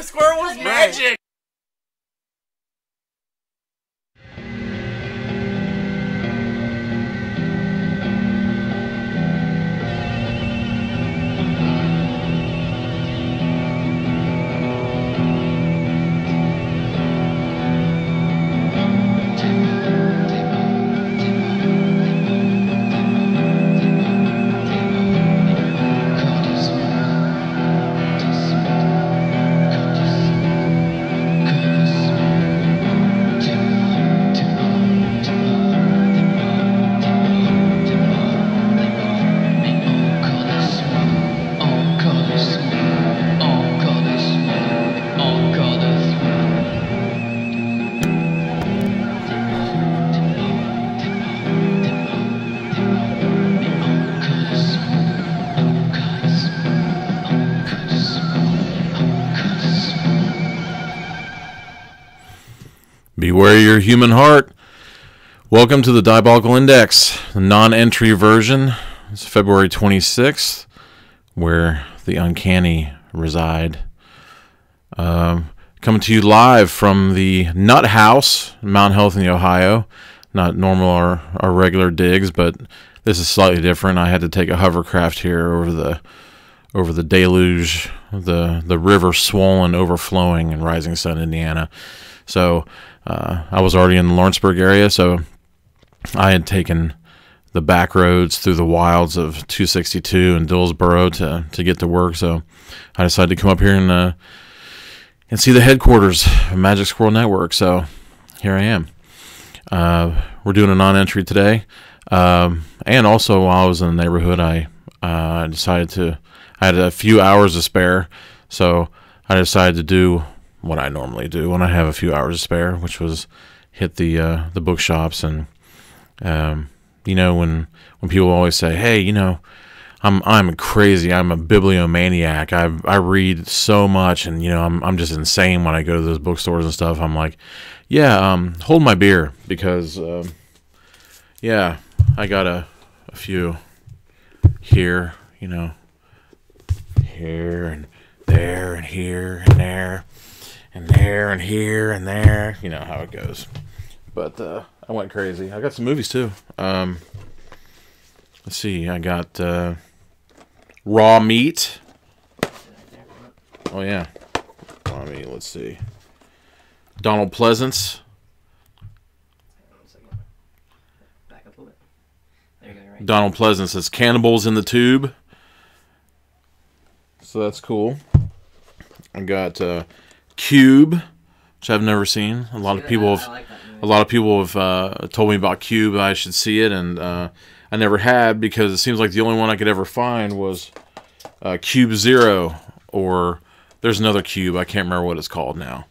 squirrel was magic. Beware your human heart. Welcome to the Diabolical Index, the non-entry version. It's February 26th, where the uncanny reside. Coming to you live from the Nut House in Mount Healthy, Ohio. Not normal or regular digs, but this is slightly different. I had to take a hovercraft here over the deluge, the river swollen, overflowing in Rising Sun, Indiana. So I was already in the Lawrenceburg area, so I had taken the back roads through the wilds of 262 and Dillsboro to get to work. So I decided to come up here and see the headquarters of Magic Squirrel Network. So here I am. We're doing a non-entry today, and also while I was in the neighborhood, I had a few hours to spare, so I decided to do what I normally do when I have a few hours to spare, which was hit the bookshops. And when people always say, hey, I'm crazy, I'm a bibliomaniac, I read so much, and I'm just insane when I go to those bookstores and stuff. I'm like, yeah, hold my beer, because I got a few here, here and there and here and there and there and here and there. You know how it goes. But I went crazy. I got some movies too. Let's see. I got Raw Meat. Oh yeah, Raw Meat. Let's see. Donald Pleasance. Back up a little bit. There you go. Right. Donald Pleasance is Cannibals in the Tube. So that's cool. I got Cube, which I've never seen. A lot of people have told me about Cube. I should see it, and I never had, because it seems like the only one I could ever find was Cube Zero, or there's another Cube. I can't remember what it's called now.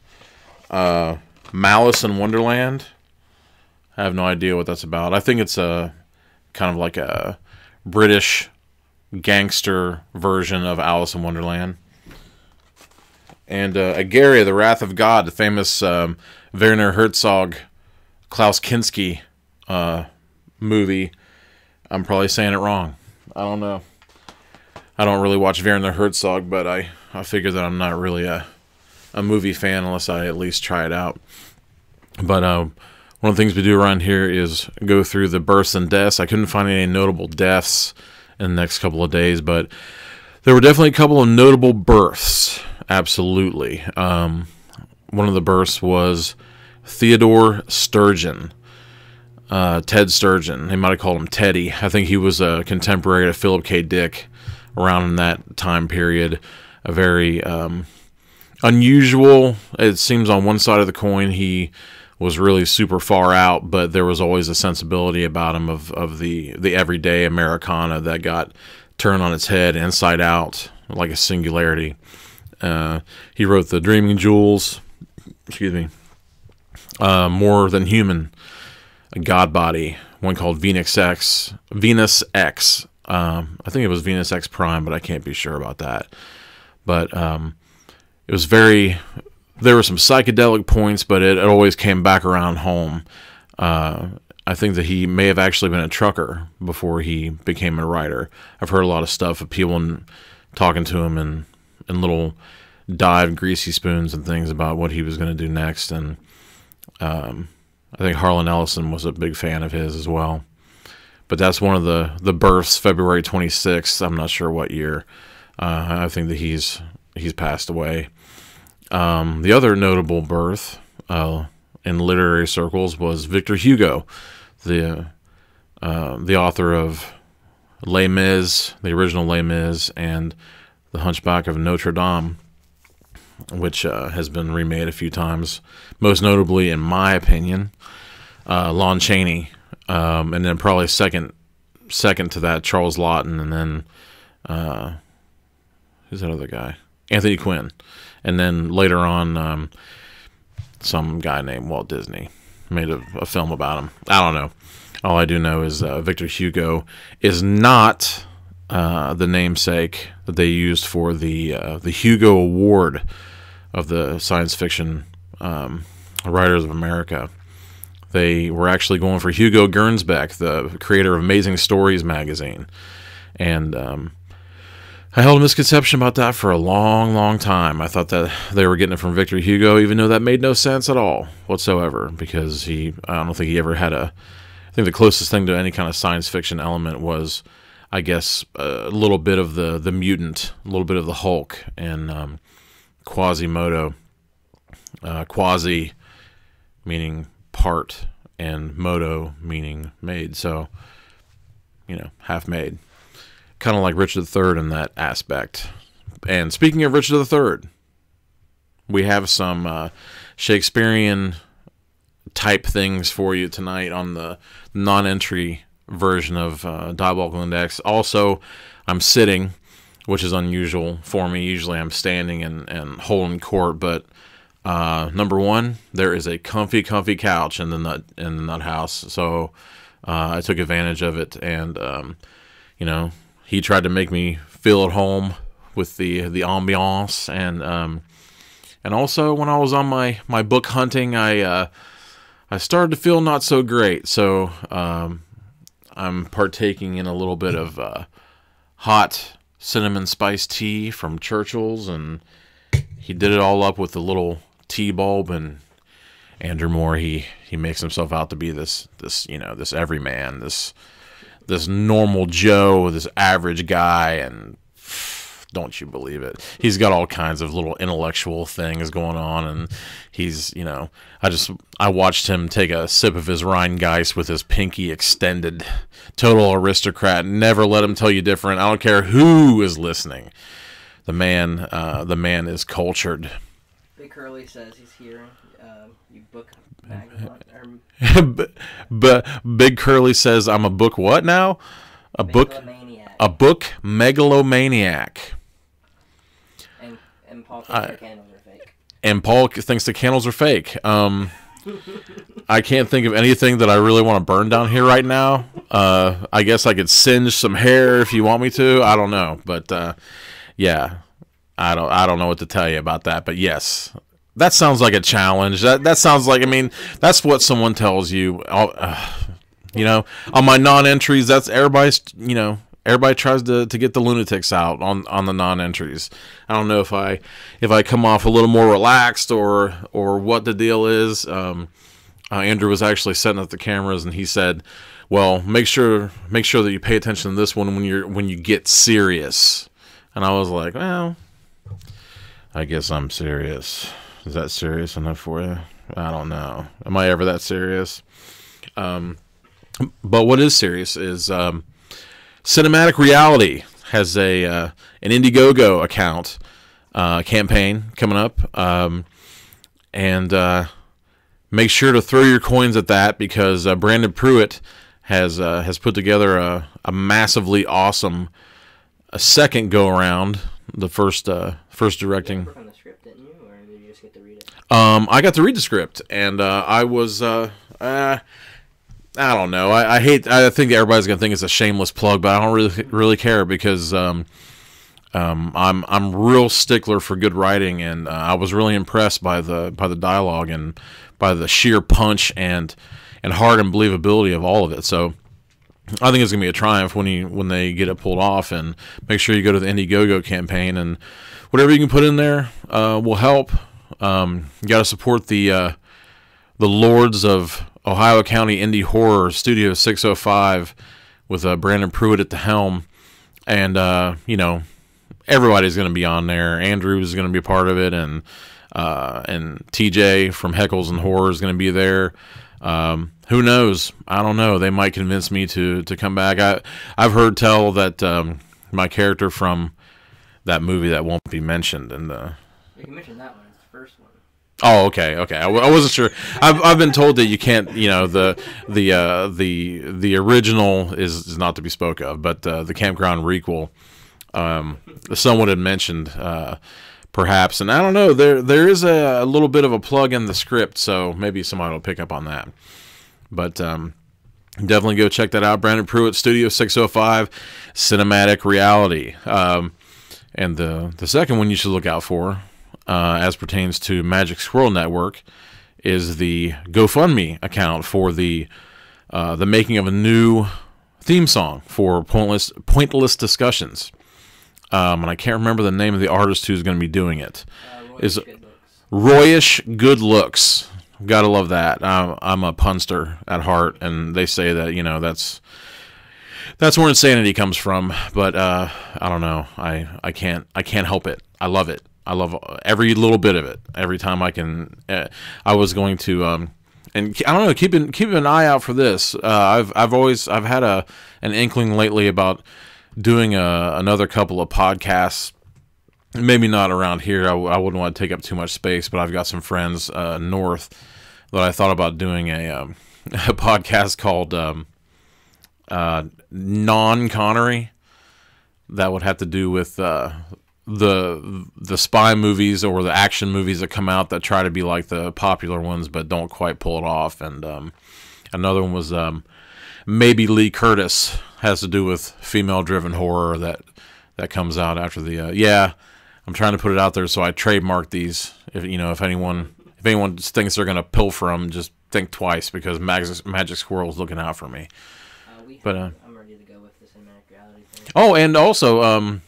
Malice in Wonderland. I have no idea what that's about. I think it's a kind of like a British gangster version of Alice in Wonderland. And Agaria, the Wrath of God, the famous Werner Herzog, Klaus Kinski movie. I'm probably saying it wrong. I don't know. I don't really watch Werner Herzog, but I figure that I'm not really a movie fan unless I at least try it out. But one of the things we do around here is go through the births and deaths. I couldn't find any notable deaths in the next couple of days, but there were definitely a couple of notable births. Absolutely. One of the births was Theodore Sturgeon. Ted Sturgeon. They might have called him Teddy. I think he was a contemporary to Philip K. Dick around in that time period. A very unusual. It seems on one side of the coin he was really super far out, but there was always a sensibility about him of the everyday Americana that got turned on its head inside out, like a singularity. He wrote The Dreaming Jewels, More Than Human, a God Body, one called Venus X. I think it was Venus X Prime, but I can't be sure about that. But it was there were some psychedelic points, but it always came back around home. I think that he may have actually been a trucker before he became a writer. I've heard a lot of stuff of people talking to him in little dived greasy spoons and things about what he was going to do next. And I think Harlan Ellison was a big fan of his as well. But that's one of the births, February 26th. I'm not sure what year. I think that he's passed away. The other notable birth in literary circles was Victor Hugo, the author of Les Mis, the original Les Mis, and The Hunchback of Notre Dame, which has been remade a few times. Most notably, in my opinion, Lon Chaney, and then probably second to that, Charles Laughton, and then who's that other guy? Anthony Quinn, and then later on, some guy named Walt Disney made a film about him. I don't know. All I do know is Victor Hugo is not the namesake that they used for the Hugo Award of the Science Fiction Writers of America. They were actually going for Hugo Gernsback, the creator of Amazing Stories magazine. And I held a misconception about that for a long, long time. I thought that they were getting it from Victor Hugo, even though that made no sense at all whatsoever, because I don't think he ever had I think the closest thing to any kind of science fiction element was, I guess, a little bit of the mutant, a little bit of the Hulk, and Quasimodo. Quasi meaning part, and modo meaning made. So, half made. Kind of like Richard III in that aspect. And speaking of Richard III, we have some Shakespearean type things for you tonight on the non-entry version of Diabolical Index. Also, I'm sitting, which is unusual for me. Usually I'm standing and holding court, but number one, there is a comfy couch in the nut house, so I took advantage of it, and he tried to make me feel at home with the ambiance, and also when I was on my book hunting, I started to feel not so great, so I'm partaking in a little bit of hot cinnamon spice tea from Churchill's, and he did it all up with a little tea bulb. And Andrew Moore, he makes himself out to be this everyman, this normal Joe, this average guy, and don't you believe it? He's got all kinds of little intellectual things going on, and he's, I watched him take a sip of his Rheingeist with his pinky extended. Total aristocrat. Never let him tell you different. I don't care who is listening. The man is cultured. Big Curly says he's here. You book bag Big Curly says I'm a book what now? A book megalomaniac. And Paul thinks the candles are fake. And Paul thinks the candles are fake. I can't think of anything that I really want to burn down here right now. I guess I could singe some hair if you want me to. I don't know, but yeah, I don't know what to tell you about that. But yes, that sounds like a challenge. That sounds like, that's what someone tells you. On my non-entries, that's everybody's. Everybody tries to get the lunatics out on the non-entries. I don't know if I come off a little more relaxed or what the deal is. Andrew was actually setting up the cameras, and he said, "Well, make sure that you pay attention to this one when you get serious." And I was like, "Well, I guess I'm serious. Is that serious enough for you? I don't know. Am I ever that serious?" But what is serious is Cinematic Reality has an Indiegogo account campaign coming up, and make sure to throw your coins at that, because Brandon Pruitt has put together a massively awesome second go around. The first directing. You work on the script, didn't you, or did you just get to read it? I got to read the script, and I was I don't know. I think everybody's gonna think it's a shameless plug, but I don't really care, because I'm real stickler for good writing, and I was really impressed by the dialogue and by the sheer punch and heart and believability of all of it. So I think it's gonna be a triumph when they get it pulled off. And make sure you go to the Indiegogo campaign, and whatever you can put in there will help. You got to support the Lords of Ohio County Indie Horror Studio 605 with Brandon Pruitt at the helm, and everybody's going to be on there. Andrew is going to be a part of it, and TJ from Heckles and Horror is going to be there. Who knows? I don't know. They might convince me to come back. I've heard tell that my character from that movie that won't be mentioned in the. You can mention that one. It's the first one. Oh, okay. I wasn't sure. I've been told that you can't. The original is not to be spoke of, but the Campground requel, someone had mentioned perhaps, and I don't know. There is a little bit of a plug in the script, so maybe somebody will pick up on that. But definitely go check that out. Brandon Pruitt, Studio 605, Cinematic Reality. And the second one you should look out for, as pertains to Magic Squirrel Network, is the GoFundMe account for the making of a new theme song for Pointless Discussions. And I can't remember the name of the artist who's going to be doing it. Royish Good Looks. Gotta love that. I'm a punster at heart, and they say that that's where insanity comes from. But I don't know. I can't help it. I love it. I love every little bit of it. Every time I can. I was going to and I don't know. Keeping an eye out for this. I've had an inkling lately about doing another couple of podcasts. Maybe not around here. I wouldn't want to take up too much space, but I've got some friends north that I thought about doing a podcast called Non-Connery that would have to do with the spy movies or the action movies that come out that try to be like the popular ones but don't quite pull it off. And another one was Maybe Lee Curtis, has to do with female-driven horror that comes out after the I'm trying to put it out there, so I trademarked these. If anyone thinks they're gonna pilfer them, just think twice, because Magic Squirrel's looking out for me. I'm ready to go with the cinematic reality thing. Oh, and also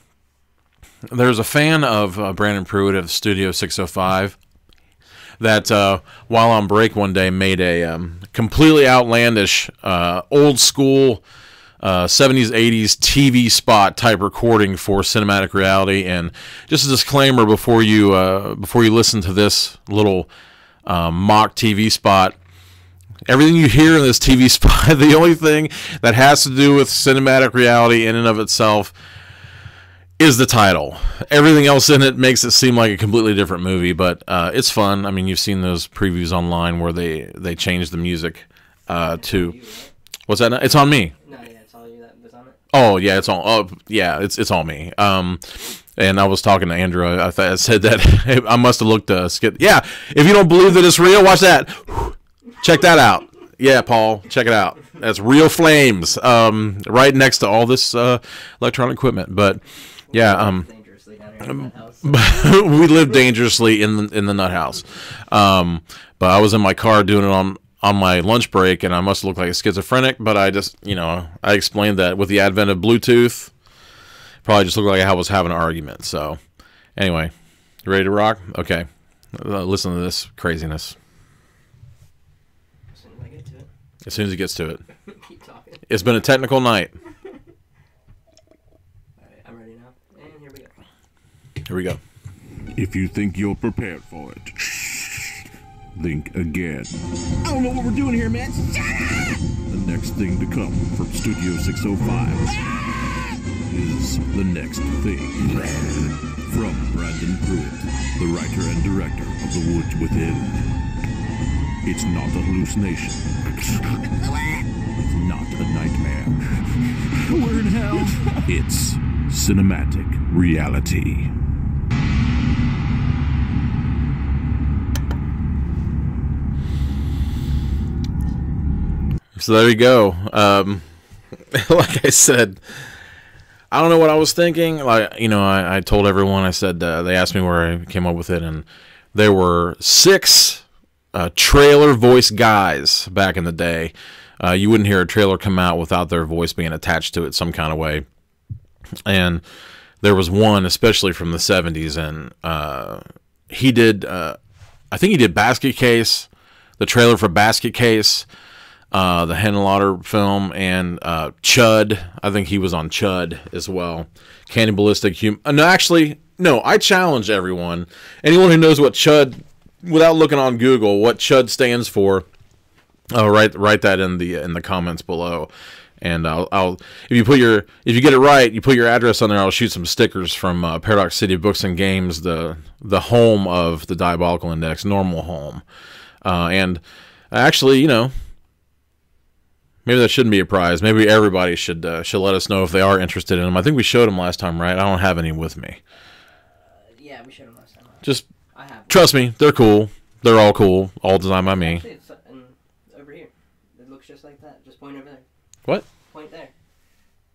there's a fan of Brandon Pruitt of Studio 605 that while on break one day made a completely outlandish, old school 70s, 80s TV spot type recording for Cinematic Reality. And just a disclaimer before you listen to this little mock TV spot, everything you hear in this TV spot, the only thing that has to do with Cinematic Reality in and of itself is the title. Everything else in it makes it seem like a completely different movie, but it's fun. I mean, you've seen those previews online where they change the music to... What's that? It's on me. No, yeah, it's all you that was on it. Oh, yeah, it's all... Oh, yeah, it's all me. And I was talking to Andrew. I said that I must have looked... Yeah, if you don't believe that it's real, watch that. Check that out. Yeah, Paul, check it out. That's Real Flames, right next to all this electronic equipment. But... yeah, we live dangerously in the nut house. But I was in my car doing it on my lunch break, and I must look like a schizophrenic. But I just, I explained that with the advent of Bluetooth, probably just looked like I was having an argument. So, anyway, you ready to rock? Okay, listen to this craziness. As soon as I get to it. As soon as it gets to it. Keep talking. It's been a technical night. Here we go. If you think you're prepared for it, think again. I don't know what we're doing here, man. Shut up! The next thing to come from Studio 605 is The Next Thing. From Brandon Pruitt, the writer and director of The Woods Within. It's not a hallucination. It's not a nightmare. We're in hell. It's cinematic reality. So there you go. Like I said, I don't know what I was thinking. Like, I told everyone, I said, they asked me where I came up with it, and there were 6 trailer voice guys back in the day you wouldn't hear a trailer come out without their voice being attached to it some kind of way. And there was one, especially from the 70s, and he did, I think he did Basket Case, the trailer for Basket Case, the Henenlotter film, and Chud. I think he was on Chud as well. Cannibalistic Human. No, I challenge everyone. Anyone who knows what Chud, without looking on Google, what Chud stands for, write that in the comments below. And I'll if you get it right, you put your address on there. I'll shoot some stickers from Paradox City Books and Games, the home of the Diabolical Index, normal home. And actually, maybe that shouldn't be a prize. Maybe everybody should let us know if they are interested in them. I think we showed them last time, right? I don't have any with me. Yeah, we showed them last time. Just I have. Trust me, they're cool. They're all cool. All designed by me. Actually, it's over here. It looks just like that. Just point over there. What? Point there.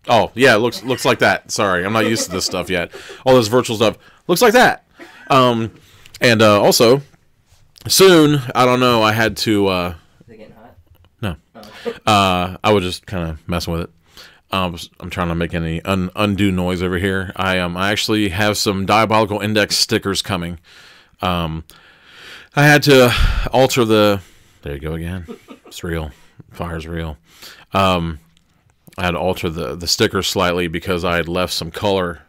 Oh, yeah, it looks like that. Sorry, I'm not used to this stuff yet. All this virtual stuff looks like that. And also, soon, I don't know, I had to... Is it getting hot? No. Oh. I was just kind of messing with it. I'm trying to make any undue noise over here. I actually have some Diabolical Index stickers coming. I had to alter the... There you go again. It's real. Fire's real. I had to alter the sticker slightly because I had left some color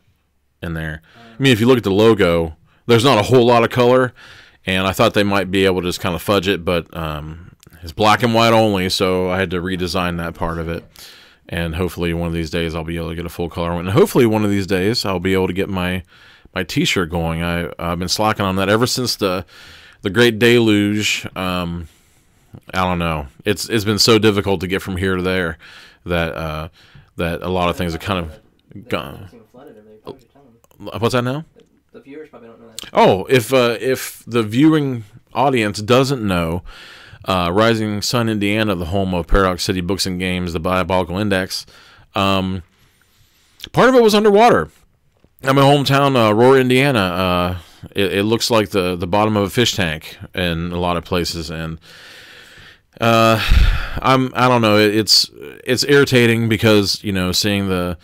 in there. I mean, if you look at the logo, there's not a whole lot of color, and I thought they might be able to just kind of fudge it, but it's black and white only, so I had to redesign that part of it. And hopefully one of these days I'll be able to get a full color one. And hopefully one of these days I'll be able to get my t-shirt going. I've been slacking on that ever since the Great Deluge. I don't know. It's been so difficult to get from here to there that a lot of things are kind of gone. What's that now? The viewers probably don't know that. Oh, if the viewing audience doesn't know, Rising Sun, Indiana, the home of Paradox City Books and Games, the Diabolical Index, part of it was underwater. In my hometown, Aurora, Indiana, it looks like the bottom of a fish tank in a lot of places, and I don't know. It's irritating because seeing the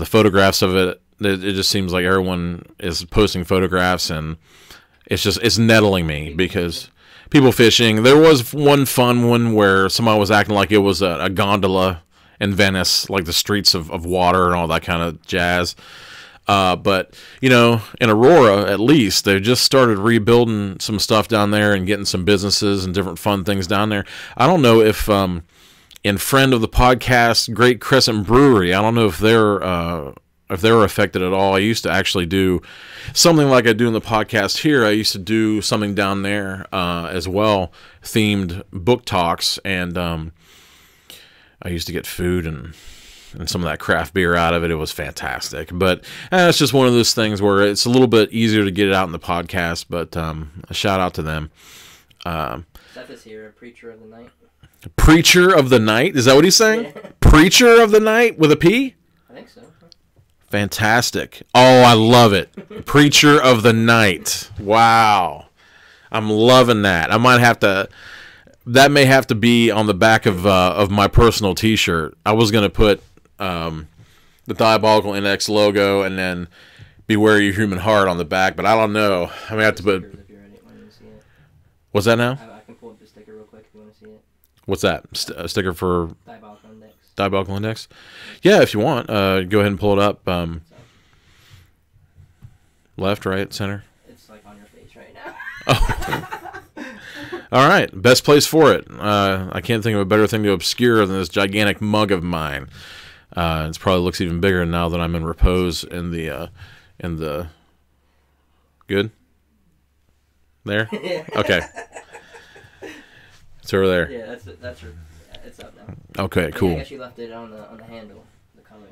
photographs of it just seems like everyone is posting photographs, and it's nettling me because people fishing. There was one fun one where somebody was acting like it was a gondola in Venice, like the streets of water and all that kind of jazz. But in Aurora, at least, they just started rebuilding some stuff down there and getting some businesses and different fun things down there. I don't know if in friend of the podcast, Great Crescent Brewery, I don't know if they're affected at all. I used to actually do something like I do in the podcast here. I used to do something down there as well, themed book talks, and I used to get food and some of that craft beer out of it. It was fantastic. But it's just one of those things where it's a little bit easier to get it out in the podcast, but a shout out to them. Is that this here, a Preacher of the Night? Preacher of the Night? Is that what he's saying? Yeah. Preacher of the Night with a P? I think so. Fantastic. Oh, I love it. Preacher of the Night. Wow. I'm loving that. I might have to... That may have to be on the back of my personal T-shirt. I was going to put the Diabolical Index logo and then Beware Your Human Heart on the back, but I don't know. I may have to put... What's that now? I can pull up the sticker real quick if you want to see it. What's that? A sticker for... Diabolical Index. Diabolical Index? Yeah, if you want. Go ahead and pull it up. Left, right, center? It's like on your face right now. Oh. All right, best place for it. I can't think of a better thing to obscure than this gigantic mug of mine. It probably looks even bigger now that I'm in repose in the good. There. Okay. It's over there. Yeah, it's up now. Okay, cool. I guess you left it on the handle, the color.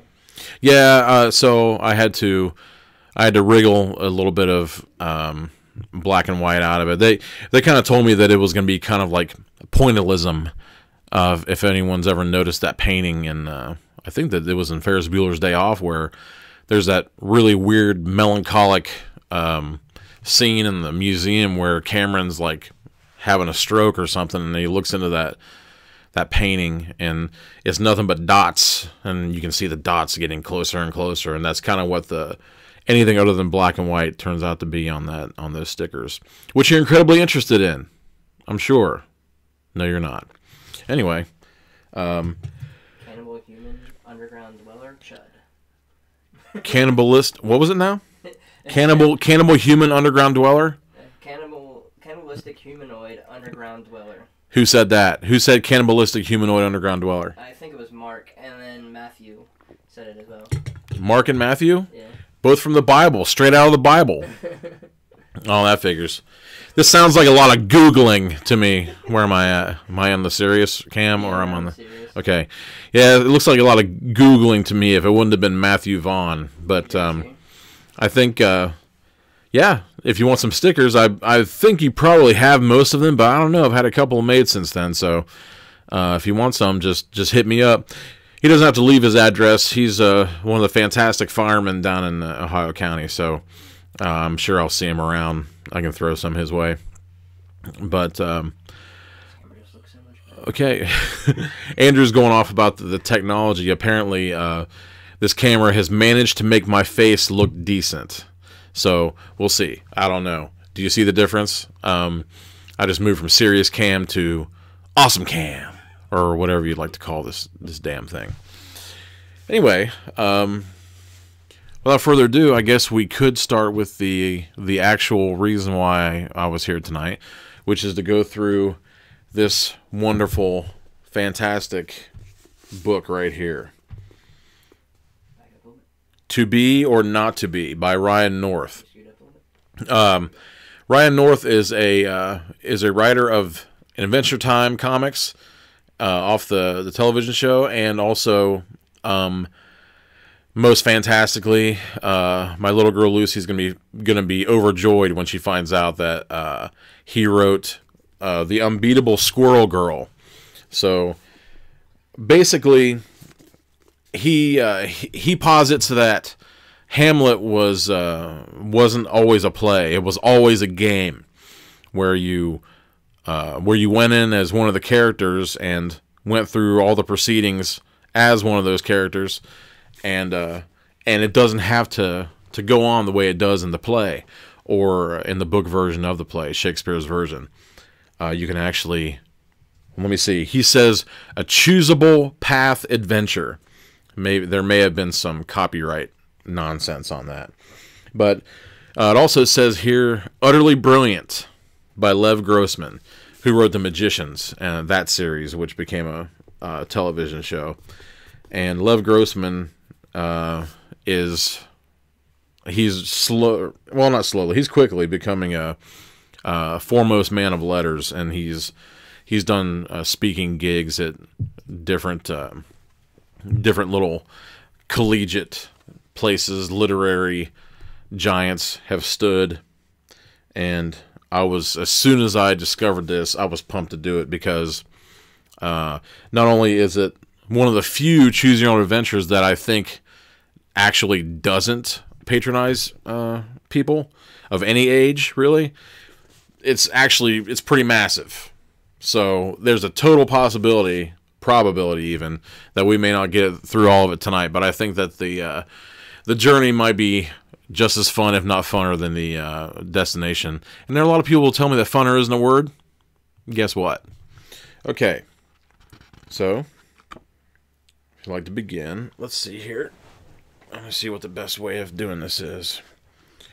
Yeah. So I had to wriggle a little bit of black and white out of it. They kind of told me that it was going to be kind of like pointillism. If anyone's ever noticed that painting, and I think that it was in Ferris Bueller's Day Off, where there's that really weird melancholic scene in the museum where Cameron's like having a stroke or something, and he looks into that painting, and it's nothing but dots, and you can see the dots getting closer and closer, and that's kind of what the anything other than black and white turns out to be on those stickers, which you're incredibly interested in, I'm sure. No, you're not. Anyway, Cannibal Human Underground Dweller Chud. Cannibalist. What was it now? Cannibal Human Underground Dweller. Cannibalistic Humanoid Underground Dweller. Who said that? Who said cannibalistic humanoid underground dweller? I think it was Mark, and then Matthew said it as well. Mark and Matthew? Yeah. Both from the Bible, straight out of the Bible. Oh, that figures. This sounds like a lot of Googling to me. Where am I at? Am I on the serious cam, or am I on the... Serious. Okay. Yeah, it looks like a lot of Googling to me if it wouldn't have been Matthew Vaughn. But I think, yeah, if you want some stickers, I think you probably have most of them, but I don't know. I've had a couple made since then, so if you want some, just hit me up. He doesn't have to leave his address. He's one of the fantastic firemen down in Ohio County, so I'm sure I'll see him around. I can throw some his way. But, okay. Andrew's going off about the technology. Apparently, this camera has managed to make my face look decent. So, we'll see. I don't know. Do you see the difference? I just moved from serious cam to awesome cam, or whatever you'd like to call this damn thing. Anyway, without further ado, I guess we could start with the actual reason why I was here tonight, which is to go through this wonderful, fantastic book right here. To Be or Not to Be by Ryan North. Ryan North is a writer of Adventure Time comics off the television show, and also most fantastically, my little girl Lucy's gonna be overjoyed when she finds out that he wrote The Unbeatable Squirrel Girl. So basically, he posits that Hamlet wasn't always a play. It was always a game where you went in as one of the characters and went through all the proceedings as one of those characters, and it doesn't have to go on the way it does in the play or in the book version of the play, Shakespeare's version. You can actually, let me see. He says a choosable path adventure. There may have been some copyright nonsense on that, but it also says here utterly brilliant by Lev Grossman, who wrote The Magicians and that series, which became a television show. And Lev Grossman he's quickly becoming a foremost man of letters, and he's done speaking gigs at different little collegiate places. Literary giants have stood, and as soon as I discovered this, I was pumped to do it, because not only is it one of the few choose your own adventures that I think actually doesn't patronize people of any age, really, it's pretty massive. So there's a total probability even, that we may not get through all of it tonight, but I think that the journey might be just as fun, if not funner, than the destination. And there are a lot of people who will tell me that funner isn't a word. Guess what? Okay, so if you'd like to begin, let's see here. I'm gonna see what the best way of doing this is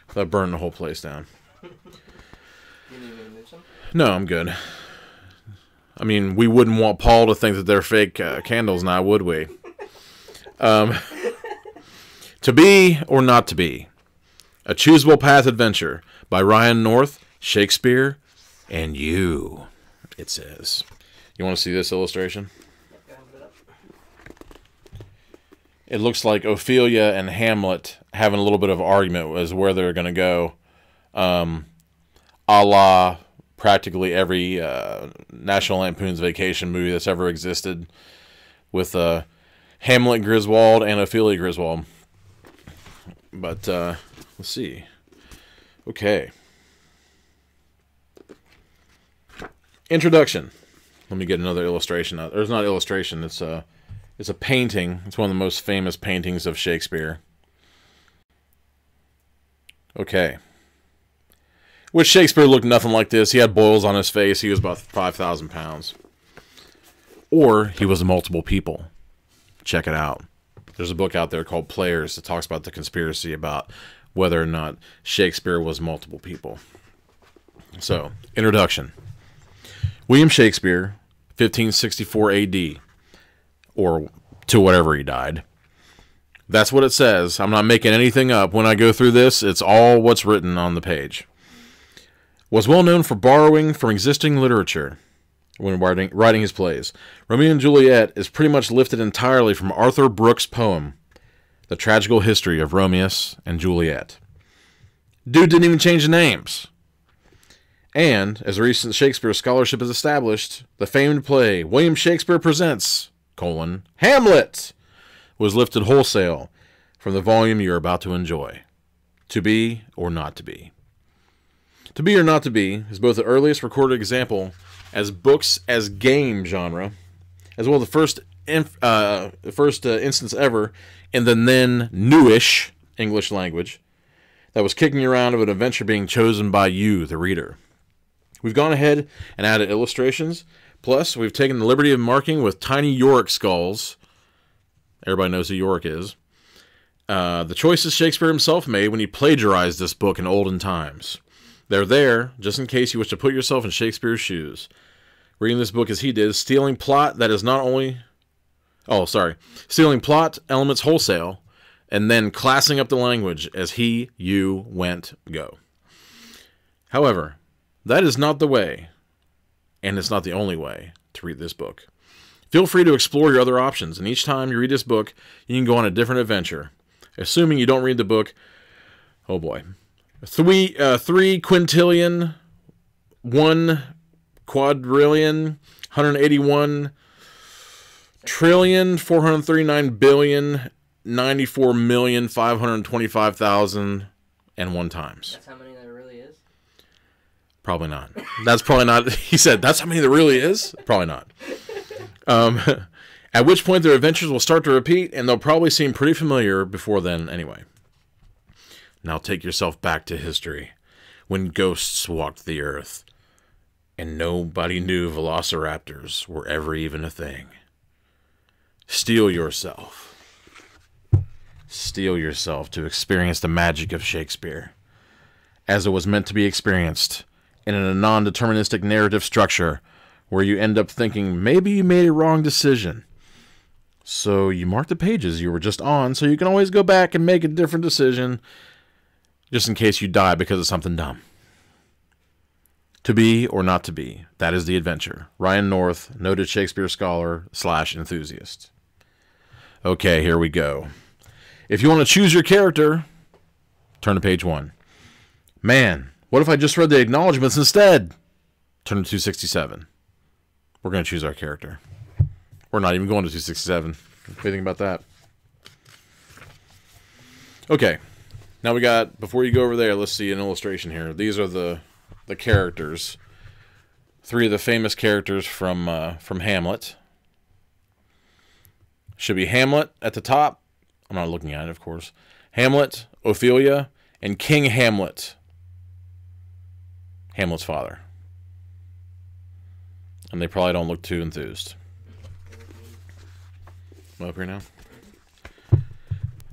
without burning the whole place down. You need me to move some? No, I'm good. I mean, we wouldn't want Paul to think that they're fake candles now, would we? To Be or Not to Be. A Choosable Path Adventure by Ryan North, Shakespeare, and You, it says. You want to see this illustration? It looks like Ophelia and Hamlet having a little bit of argument as where they're going to go. A la practically every National Lampoon's Vacation movie that's ever existed, with Hamlet Griswold and Ophelia Griswold. But let's see. Okay. Introduction. Let me get another illustration. There's not an illustration. It's a painting. It's one of the most famous paintings of Shakespeare. Okay. Which Shakespeare looked nothing like this. He had boils on his face. He was about 5,000 pounds. Or he was multiple people. Check it out. There's a book out there called Players that talks about the conspiracy about whether or not Shakespeare was multiple people. So, introduction. William Shakespeare, 1564 AD, or to whatever he died. That's what it says. I'm not making anything up. When I go through this, it's all what's written on the page. Was well known for borrowing from existing literature when writing his plays. Romeo and Juliet is pretty much lifted entirely from Arthur Brooks' poem, The Tragical History of Romeus and Juliet. Dude didn't even change the names. And, as recent Shakespeare scholarship has established, the famed play William Shakespeare Presents, Hamlet, was lifted wholesale from the volume you're about to enjoy. To be or not to be. To be or not to be is both the earliest recorded example as books as game genre, as well as the first instance ever in the then newish English language that was kicking around of an adventure being chosen by you, the reader. We've gone ahead and added illustrations, plus we've taken the liberty of marking with tiny Yorick skulls. Everybody knows who Yorick is. The choices Shakespeare himself made when he plagiarized this book in olden times. They're there, just in case you wish to put yourself in Shakespeare's shoes. Reading this book as he did, stealing plot elements wholesale, and then classing up the language as you went, go. However, that is not the way, and it's not the only way, to read this book. Feel free to explore your other options, and each time you read this book, you can go on a different adventure. Assuming you don't read the book, oh boy. 3 quintillion, 1 quadrillion, 181 trillion, 439 billion, 94,525,001 times. That's how many there really is? Probably not. That's probably not. He said, that's how many there really is? Probably not. At which point their adventures will start to repeat, and they'll probably seem pretty familiar before then anyway. Now take yourself back to history, when ghosts walked the earth, and nobody knew velociraptors were ever even a thing. Steel yourself to experience the magic of Shakespeare, as it was meant to be experienced, in a non-deterministic narrative structure, where you end up thinking maybe you made a wrong decision. So you mark the pages you were just on, so you can always go back and make a different decision, just in case you die because of something dumb. To be or not to be, that is the adventure. Ryan North, noted Shakespeare scholar / enthusiast. Okay, here we go. If you want to choose your character, turn to page 1. Man, what if I just read the acknowledgments instead? Turn to 267. We're going to choose our character. We're not even going to 267. What do you think about that? Okay. Now we got, before you go over there, let's see an illustration here. These are the characters. 3 of the famous characters from Hamlet. Should be Hamlet at the top. I'm not looking at it, of course. Hamlet, Ophelia, and King Hamlet. Hamlet's father. And they probably don't look too enthused. Am I up here now?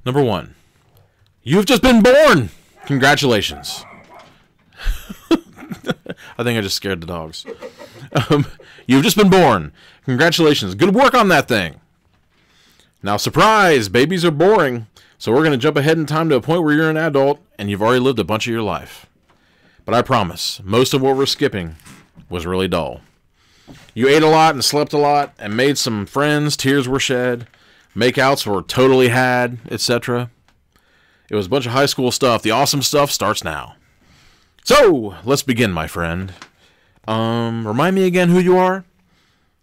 Number 1. You've just been born! Congratulations. I think I just scared the dogs. You've just been born. Congratulations. Good work on that thing. Now, surprise! Babies are boring. So we're going to jump ahead in time to a point where you're an adult and you've already lived a bunch of your life. But I promise, most of what we're skipping was really dull. You ate a lot and slept a lot and made some friends, tears were shed, makeouts were totally had, etc. It was a bunch of high school stuff. The awesome stuff starts now. So, let's begin, my friend. Remind me again who you are?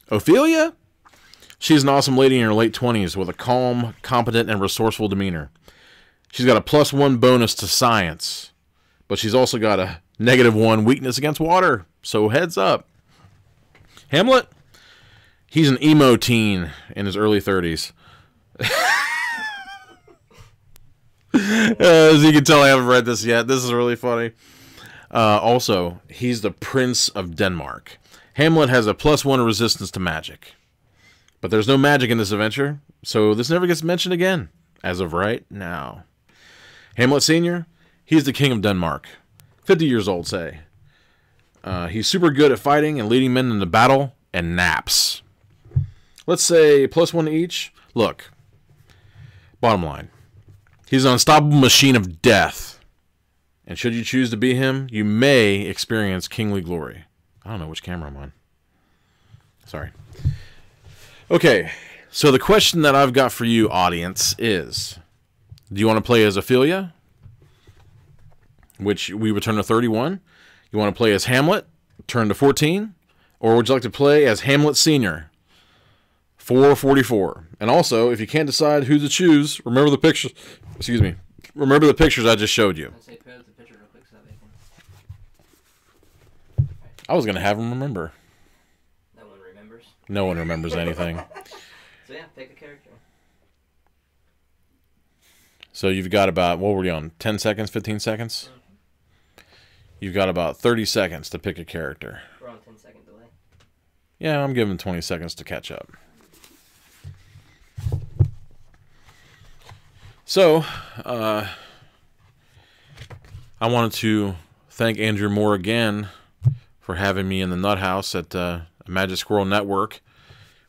Ophelia? She's an awesome lady in her late 20s with a calm, competent, and resourceful demeanor. She's got a +1 bonus to science, but she's also got a -1 weakness against water, so heads up. Hamlet? He's an emo teen in his early 30s. As you can tell, I haven't read this yet. This is really funny. Also, he's the Prince of Denmark. Hamlet has a +1 resistance to magic. But there's no magic in this adventure, so this never gets mentioned again, as of right now. Hamlet Sr., he's the King of Denmark. 50 years old, say. He's super good at fighting and leading men into battle and naps. Let's say +1 each. Look, bottom line. He's an unstoppable machine of death. And should you choose to be him, you may experience kingly glory. I don't know which camera I'm on. Sorry. Okay, so the question that I've got for you, audience, is, do you want to play as Ophelia, which we would turn to 31? You want to play as Hamlet, turn to 14? Or would you like to play as Hamlet Sr., 444? And also, if you can't decide who to choose, remember the pictures. Excuse me. Remember the pictures I just showed you. I was going to have them remember. No one remembers. No one remembers anything. So yeah, pick a character. So you've got about, what were you on, 10 seconds, 15 seconds? You've got about 30 seconds to pick a character. We're on 10-second delay. Yeah, I'm giving 20 seconds to catch up. So, I wanted to thank Andrew Moore again for having me in the Nut House at Magic Squirrel Network,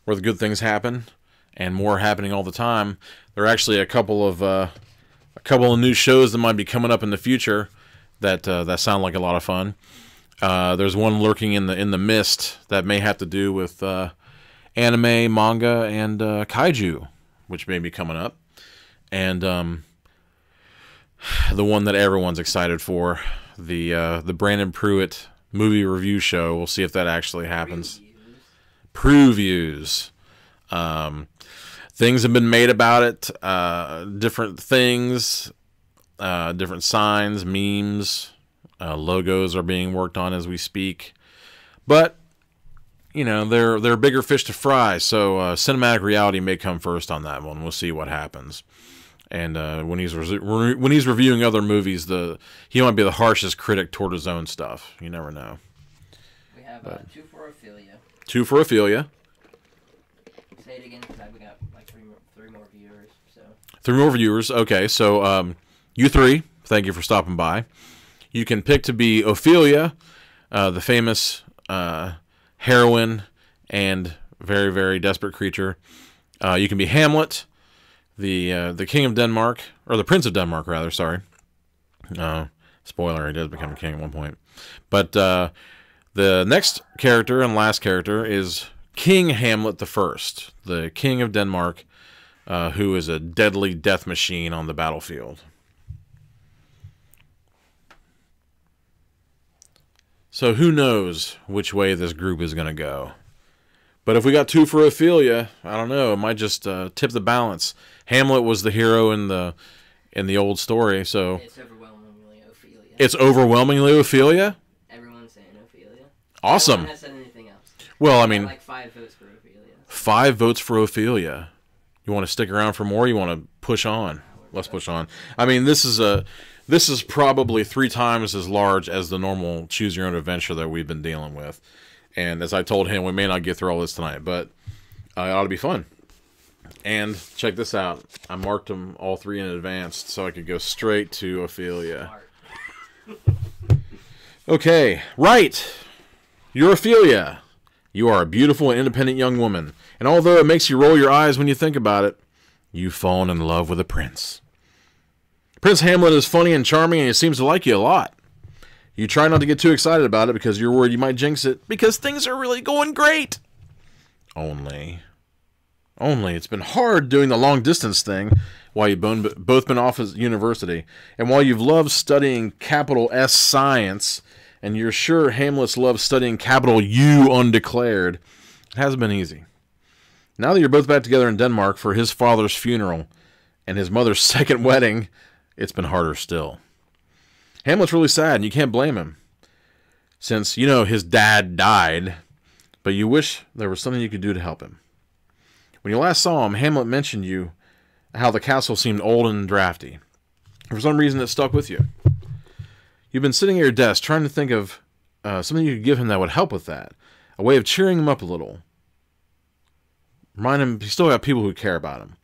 where the good things happen, and more happening all the time. There are actually a couple of new shows that might be coming up in the future that sound like a lot of fun. There's one lurking in the mist that may have to do with anime, manga, and kaiju, which may be coming up. And the one that everyone's excited for, the Brandon Pruitt movie review show. We'll see if that actually happens. Previews. Things have been made about it. Different things, different signs, memes, logos are being worked on as we speak. But you know, they're bigger fish to fry. So cinematic reality may come first on that one. We'll see what happens. And when he's reviewing other movies, he might be the harshest critic toward his own stuff. You never know. We have 2 for Ophelia. 2 for Ophelia. Say it again, because we got like three more viewers. So 3 more viewers. Okay, so you 3, thank you for stopping by. You can pick to be Ophelia, the famous heroine and very, very desperate creature. You can be Hamlet, the King of Denmark, or the Prince of Denmark, rather. Sorry. Spoiler: he does become a king at one point. But the next character and last character is King Hamlet the First, the King of Denmark, who is a deadly death machine on the battlefield. So who knows which way this group is going to go. But if we got 2 for Ophelia, I don't know. It might just tip the balance. Hamlet was the hero in the old story, so it's overwhelmingly Ophelia. It's overwhelmingly Ophelia. Everyone's saying Ophelia. Awesome. No one has said anything else. Well, I mean, like 5 votes for Ophelia. 5 votes for Ophelia. You want to stick around for more? You want to push on? Let's push on. I mean, this is probably 3 times as large as the normal choose your own adventure that we've been dealing with. And as I told him, we may not get through all this tonight, but it ought to be fun. And check this out. I marked them all 3 in advance so I could go straight to Ophelia. Okay, right. You're Ophelia. You are a beautiful and independent young woman. And although it makes you roll your eyes when you think about it, you've fallen in love with a prince. Prince Hamlet is funny and charming, and he seems to like you a lot. You try not to get too excited about it because you're worried you might jinx it, because things are really going great. Only it's been hard doing the long-distance thing while you've both been off at university. And while you've loved studying capital S science, and you're sure Hamlet's loved studying capital U undeclared, it hasn't been easy. Now that you're both back together in Denmark for his father's funeral and his mother's second wedding, it's been harder still. Hamlet's really sad, and you can't blame him. Since, you know, his dad died, but you wish there was something you could do to help him. When you last saw him, Hamlet mentioned how the castle seemed old and drafty. For some reason, it stuck with you. You've been sitting at your desk trying to think of something you could give him that would help with that. A way of cheering him up a little. Remind him he's still got people who care about him.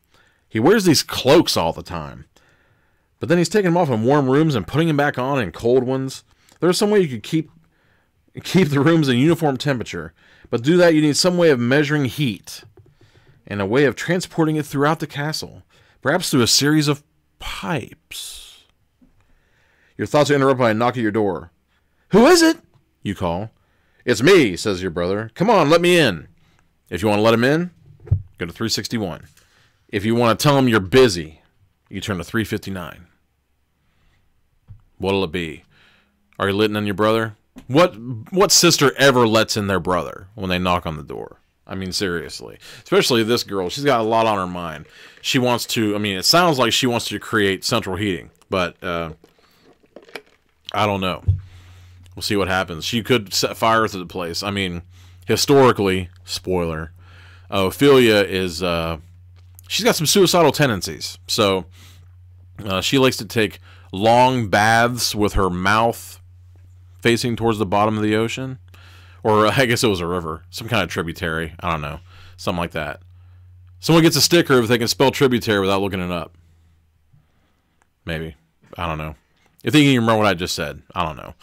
He wears these cloaks all the time. But then he's taking them off in warm rooms and putting them back on in cold ones. There's some way you could keep the rooms in uniform temperature. But to do that, you need some way of measuring heat. And a way of transporting it throughout the castle. Perhaps through a series of pipes. Your thoughts are interrupted by a knock at your door. "Who is it?" you call. "It's me," says your brother. "Come on, let me in." If you want to let him in, go to 361. If you want to tell him you're busy, you turn to 359. What'll it be? Are you letting in your brother? What sister ever lets in their brother when they knock on the door? I mean, seriously. Especially this girl. She's got a lot on her mind. She wants to, it sounds like she wants to create central heating. But, I don't know. We'll see what happens. She could set fire to the place. I mean, historically, spoiler, Ophelia is, she's got some suicidal tendencies. So, she likes to take long baths with her mouth facing towards the bottom of the ocean. Or I guess it was a river. Some kind of tributary. I don't know. Something like that. Someone gets a sticker if they can spell tributary without looking it up. Maybe. I don't know. If they can even remember what I just said. I don't know.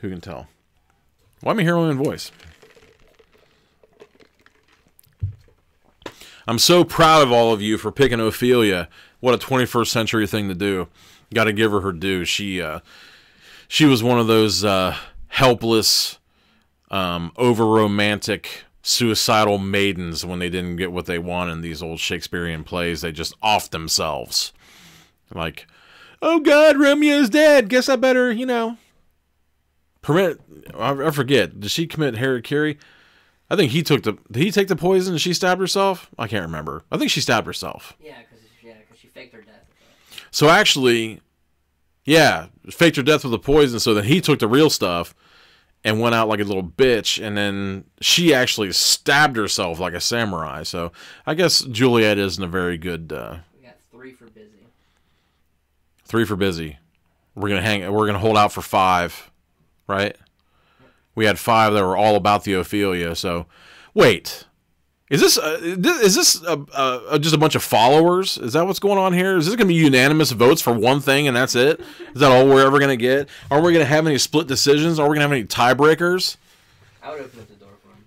Who can tell? Why am I hearing my own voice? I'm so proud of all of you for picking Ophelia. What a 21st century thing to do. Got to give her her due. She was one of those helpless, over-romantic, suicidal maidens when they didn't get what they wanted in these old Shakespearean plays. They just offed themselves. Like, "Oh God, Romeo's dead. Guess I better, permit." I forget. Did she commit harakiri? I think did he take the poison and she stabbed herself? I can't remember. I think she stabbed herself. Yeah, because she faked her death. So actually, yeah, faked her death with the poison, so then he took the real stuff and went out like a little bitch, and then she actually stabbed herself like a samurai. So I guess Juliet isn't a very good... We got 3 for busy. 3 for busy. We're gonna hold out for 5, right? We had 5 that were all about the Ophelia, so... Wait... Is this just a bunch of followers? Is that what's going on here? Is this going to be unanimous votes for one thing and that's it? Is that all we're ever going to get? Are we going to have any split decisions? Are we going to have any tiebreakers? I would open up the door for him.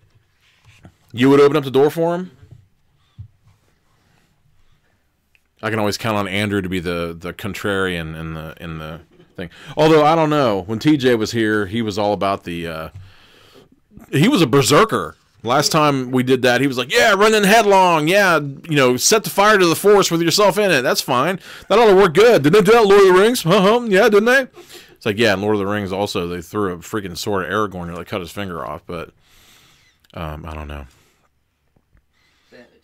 You would open up the door for him? Mm-hmm. I can always count on Andrew to be the contrarian in the thing. Although, I don't know. When TJ was here, he was all about the... he was a berserker. Last time we did that, he was like, "Yeah, run in headlong. Yeah, set the fire to the forest with yourself in it. That's fine. That ought to work good. Didn't they do that in Lord of the Rings? Yeah, didn't they?" It's like, yeah, in Lord of the Rings also, they threw a freaking sword at Aragorn and cut his finger off. But, I don't know.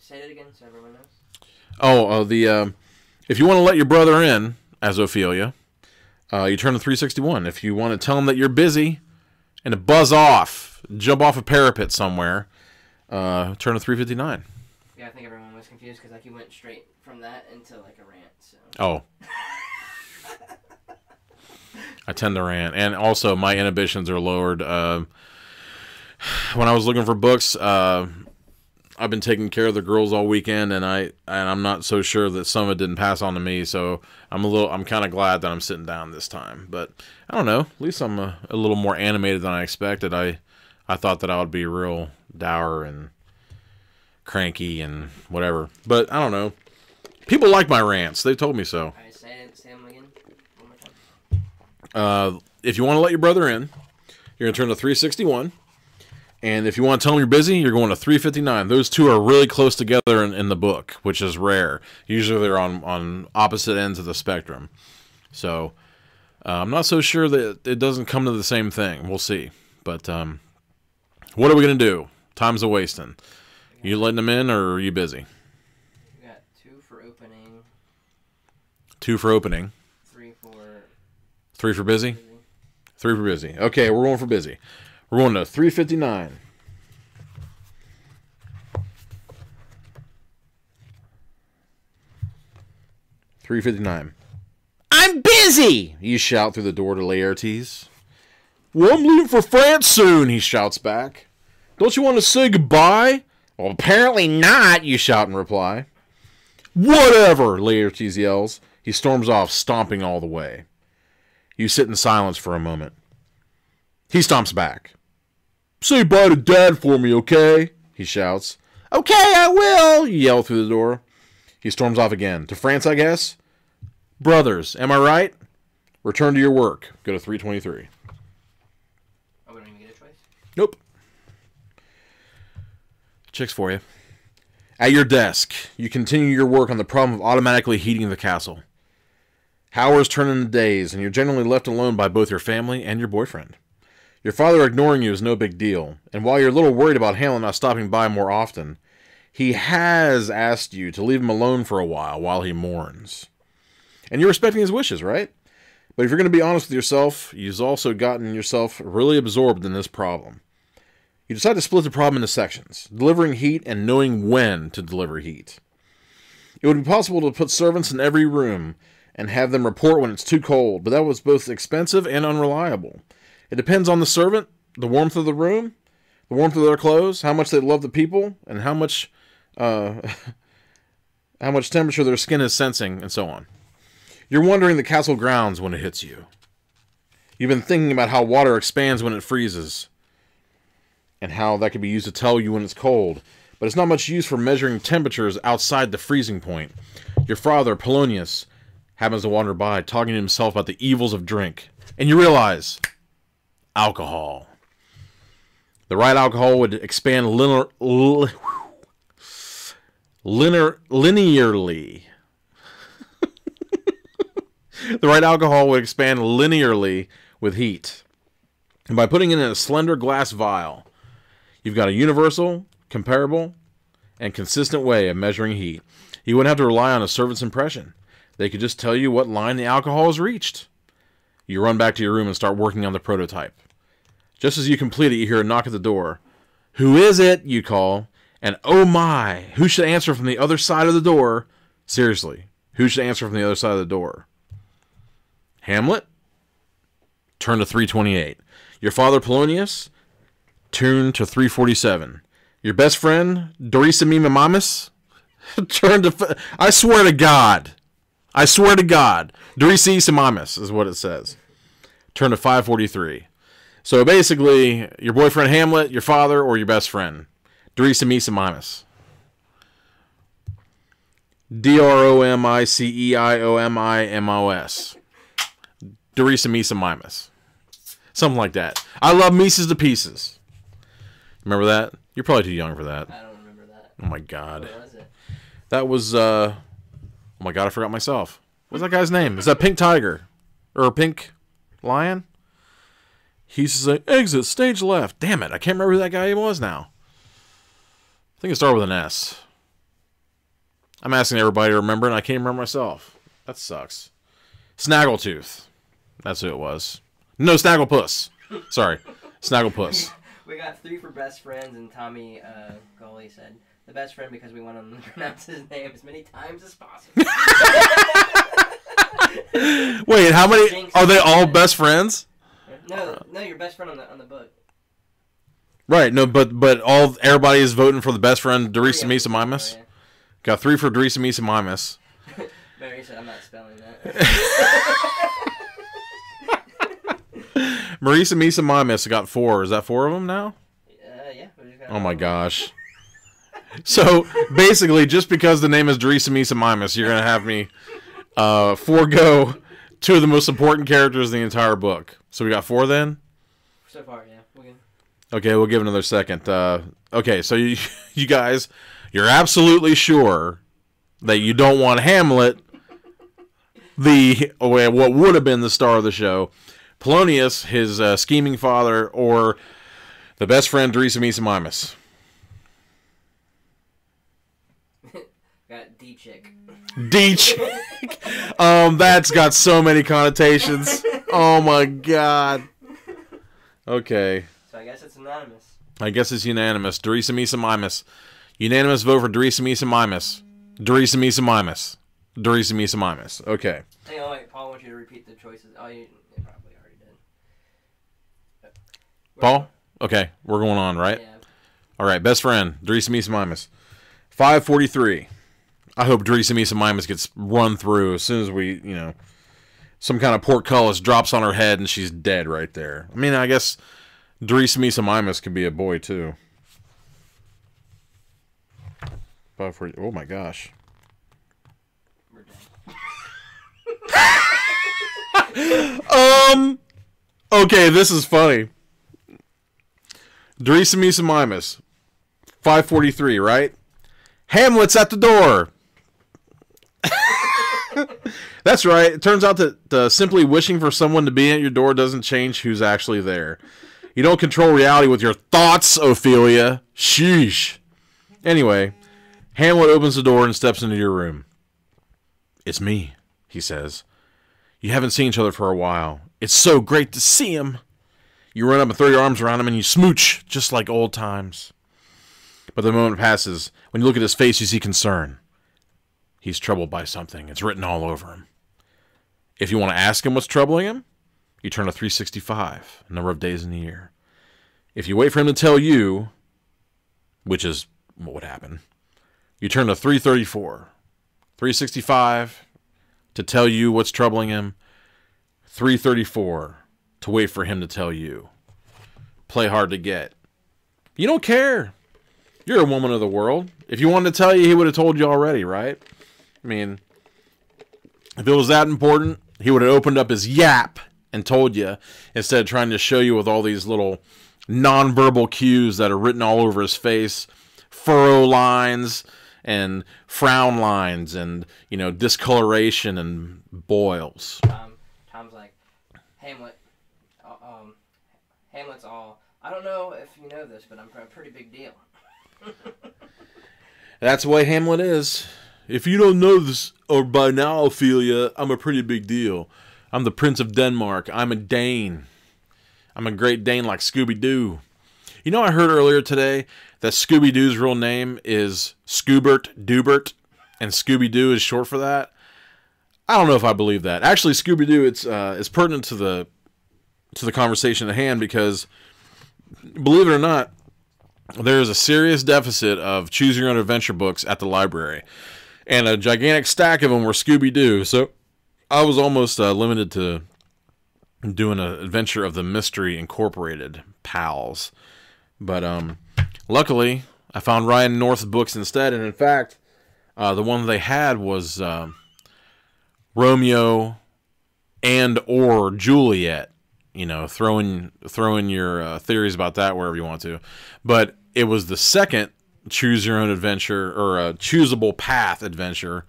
Say it again so everyone knows. If you want to let your brother in, as Ophelia, you turn to 361. If you want to tell him that you're busy and to buzz off, jump off a parapet somewhere, turn to 359. Yeah, I think everyone was confused because you went straight from that into a rant. So. Oh. I tend to rant, and also my inhibitions are lowered. When I was looking for books, I've been taking care of the girls all weekend, and I'm not so sure that some of it didn't pass on to me. So I'm kind of glad that I'm sitting down this time. But I don't know. At least I'm a little more animated than I expected. I thought that I would be real dour and cranky and whatever. But I don't know. People like my rants. They've told me so. All right, say them again one more time. If you want to let your brother in, you're going to turn to 361. And if you want to tell him you're busy, you're going to 359. Those two are really close together in the book, which is rare. Usually they're on opposite ends of the spectrum. So I'm not so sure that it doesn't come to the same thing. We'll see. But what are we going to do? Time's a wasting. You letting them in, or are you busy? We got 2 for opening. 2 for opening. 3 for... 3 for busy? 3 for busy. Okay, we're going for busy. We're going to 359. $3.59. I'm busy! You shout through the door to Laertes. Well, I'm leaving for France soon, he shouts back. Don't you want to say goodbye? Well, apparently not, you shout in reply. Whatever, Laertes yells. He storms off, stomping all the way. You sit in silence for a moment. He stomps back. Say bye to Dad for me, okay? He shouts. Okay, I will, you yell through the door. He storms off again. To France, I guess? Brothers, am I right? Return to your work. Go to 323. Oh, we don't even get a choice? Nope. Chicks for you. At your desk, you continue your work on the problem of automatically heating the castle. Hours turn into days, and you're generally left alone by both your family and your boyfriend. Your father ignoring you is no big deal, and while you're a little worried about Hamlet not stopping by more often, he has asked you to leave him alone for a while he mourns. And you're respecting his wishes, right? But if you're going to be honest with yourself, you've also gotten yourself really absorbed in this problem. You decide to split the problem into sections, delivering heat and knowing when to deliver heat. It would be possible to put servants in every room and have them report when it's too cold, but that was both expensive and unreliable. It depends on the servant, the warmth of the room, the warmth of their clothes, how much they love the people, and how much temperature their skin is sensing, and so on. You're wandering the castle grounds when it hits you. You've been thinking about how water expands when it freezes, and how that could be used to tell you when it's cold, but it's not much use for measuring temperatures outside the freezing point. Your father, Polonius, happens to wander by, talking to himself about the evils of drink, and you realize, alcohol. The right alcohol would expand linearly. The right alcohol would expand linearly with heat. And by putting it in a slender glass vial, you've got a universal, comparable, and consistent way of measuring heat. You wouldn't have to rely on a servant's impression. They could just tell you what line the alcohol has reached. You run back to your room and start working on the prototype. Just as you complete it, you hear a knock at the door. Who is it? You call. And oh my, who should answer from the other side of the door? Seriously, who should answer from the other side of the door? Hamlet? Turn to 328. Your father, Polonius? Turn to 347. Your best friend, Dorisima Mamis? Turn to... I swear to God. Dorisima Mamis is what it says. Turn to 543. So basically, your boyfriend Hamlet, your father, or your best friend. Dorisima Mamis. Dromiceiomimos. Dorisima Mamis. Something like that. I love Mises to pieces. Remember that? You're probably too young for that. I don't remember that. Oh my God. What was it? That was, oh my God, I forgot myself. What's that guy's name? Is that Pink Tiger? Or Pink Lion? He used to say, exit, stage left. Damn it, I can't remember who that guy was now. I think it started with an S. I'm asking everybody to remember, and I can't remember myself. That sucks. Snaggletooth. That's who it was. No, Snagglepuss. Sorry. Snagglepuss. We got 3 for best friends, and Tommy Gully said the best friend because we want him to pronounce his name as many times as possible. Wait, how many? Are they all best friends? No, your best friend on the book. Right, no, but everybody is voting for the best friend, Dorisima Mimis. Yeah. Got 3 for Dorisima Mimis. Mary said, I'm not spelling that. Marisa Misa Mimis got 4. Is that 4 of them now? Yeah. Oh my gosh. So basically, just because the name is Dorisima Misa Mimis, you're gonna have me forego 2 of the most important characters in the entire book. So we got 4 then. So far, yeah. Okay, we'll give it another second. Okay, so you guys, you're absolutely sure that you don't want Hamlet, what would have been the star of the show, Polonius, his scheming father, or the best friend, Dorisima Mimis. Got D-Chick. D-Chick. That's got so many connotations. Oh my God. Okay. So I guess it's anonymous. I guess it's unanimous. Dorisa Misa Mimus. Unanimous vote for Dorisa Misa Mimus. Dorisa Misa Mimus. Dorisa Misa Mimus. Okay. Hey, oh wait, Paul wants you to repeat the choices. Oh, you probably already did. Paul? Okay, we're going on, right? Yeah. All right, best friend, Dorisa Misa Mimus. 543. I hope Dorisa Misa Mimus gets run through as soon as we, some kind of portcullis drops on her head and she's dead right there. I mean, I guess Dorisa Misa Mimus could be a boy, too. 540. Oh, my gosh. We're dead. Okay, this is funny. Dorisa Misa Mimus. 543, right? Hamlet's at the door. That's right. It turns out that simply wishing for someone to be at your door doesn't change who's actually there. You don't control reality with your thoughts, Ophelia. Sheesh. Anyway, Hamlet opens the door and steps into your room. It's me, he says. You haven't seen each other for a while. It's so great to see him. You run up and throw your arms around him and you smooch, just like old times. But the moment passes. When you look at his face, you see concern. He's troubled by something. It's written all over him. If you want to ask him what's troubling him, you turn to 365, number of days in the year. If you wait for him to tell you, which is what would happen, you turn to 334. 365 to tell you what's troubling him. 334 to wait for him to tell you. Play hard to get. You don't care. You're a woman of the world. If you wanted to tell you, he would have told you already, right? I mean, if it was that important, he would have opened up his yap and told you, instead of trying to show you with all these little nonverbal cues that are written all over his face, furrow lines and frown lines and, discoloration and boils. Tom's like, Hamlet, Hamlet's all, I don't know if you know this, but I'm a pretty big deal. That's the way Hamlet is. If you don't know this, or by now, Ophelia, I'm a pretty big deal. I'm the Prince of Denmark. I'm a Dane. I'm a Great Dane like Scooby-Doo. I heard earlier today that Scooby-Doo's real name is Scoobert Doobert, and Scooby-Doo is short for that. I don't know if I believe that. Actually, Scooby-Doo, it's pertinent to the conversation at hand because, believe it or not, there is a serious deficit of choose your own adventure books at the library. And a gigantic stack of them were Scooby-Doo. So I was almost limited to doing an adventure of the Mystery Incorporated pals. But luckily, I found Ryan North's books instead. And in fact, the one they had was Romeo and or Juliet. Throw in your theories about that wherever you want to. But it was the second choose your own adventure or a choosable path adventure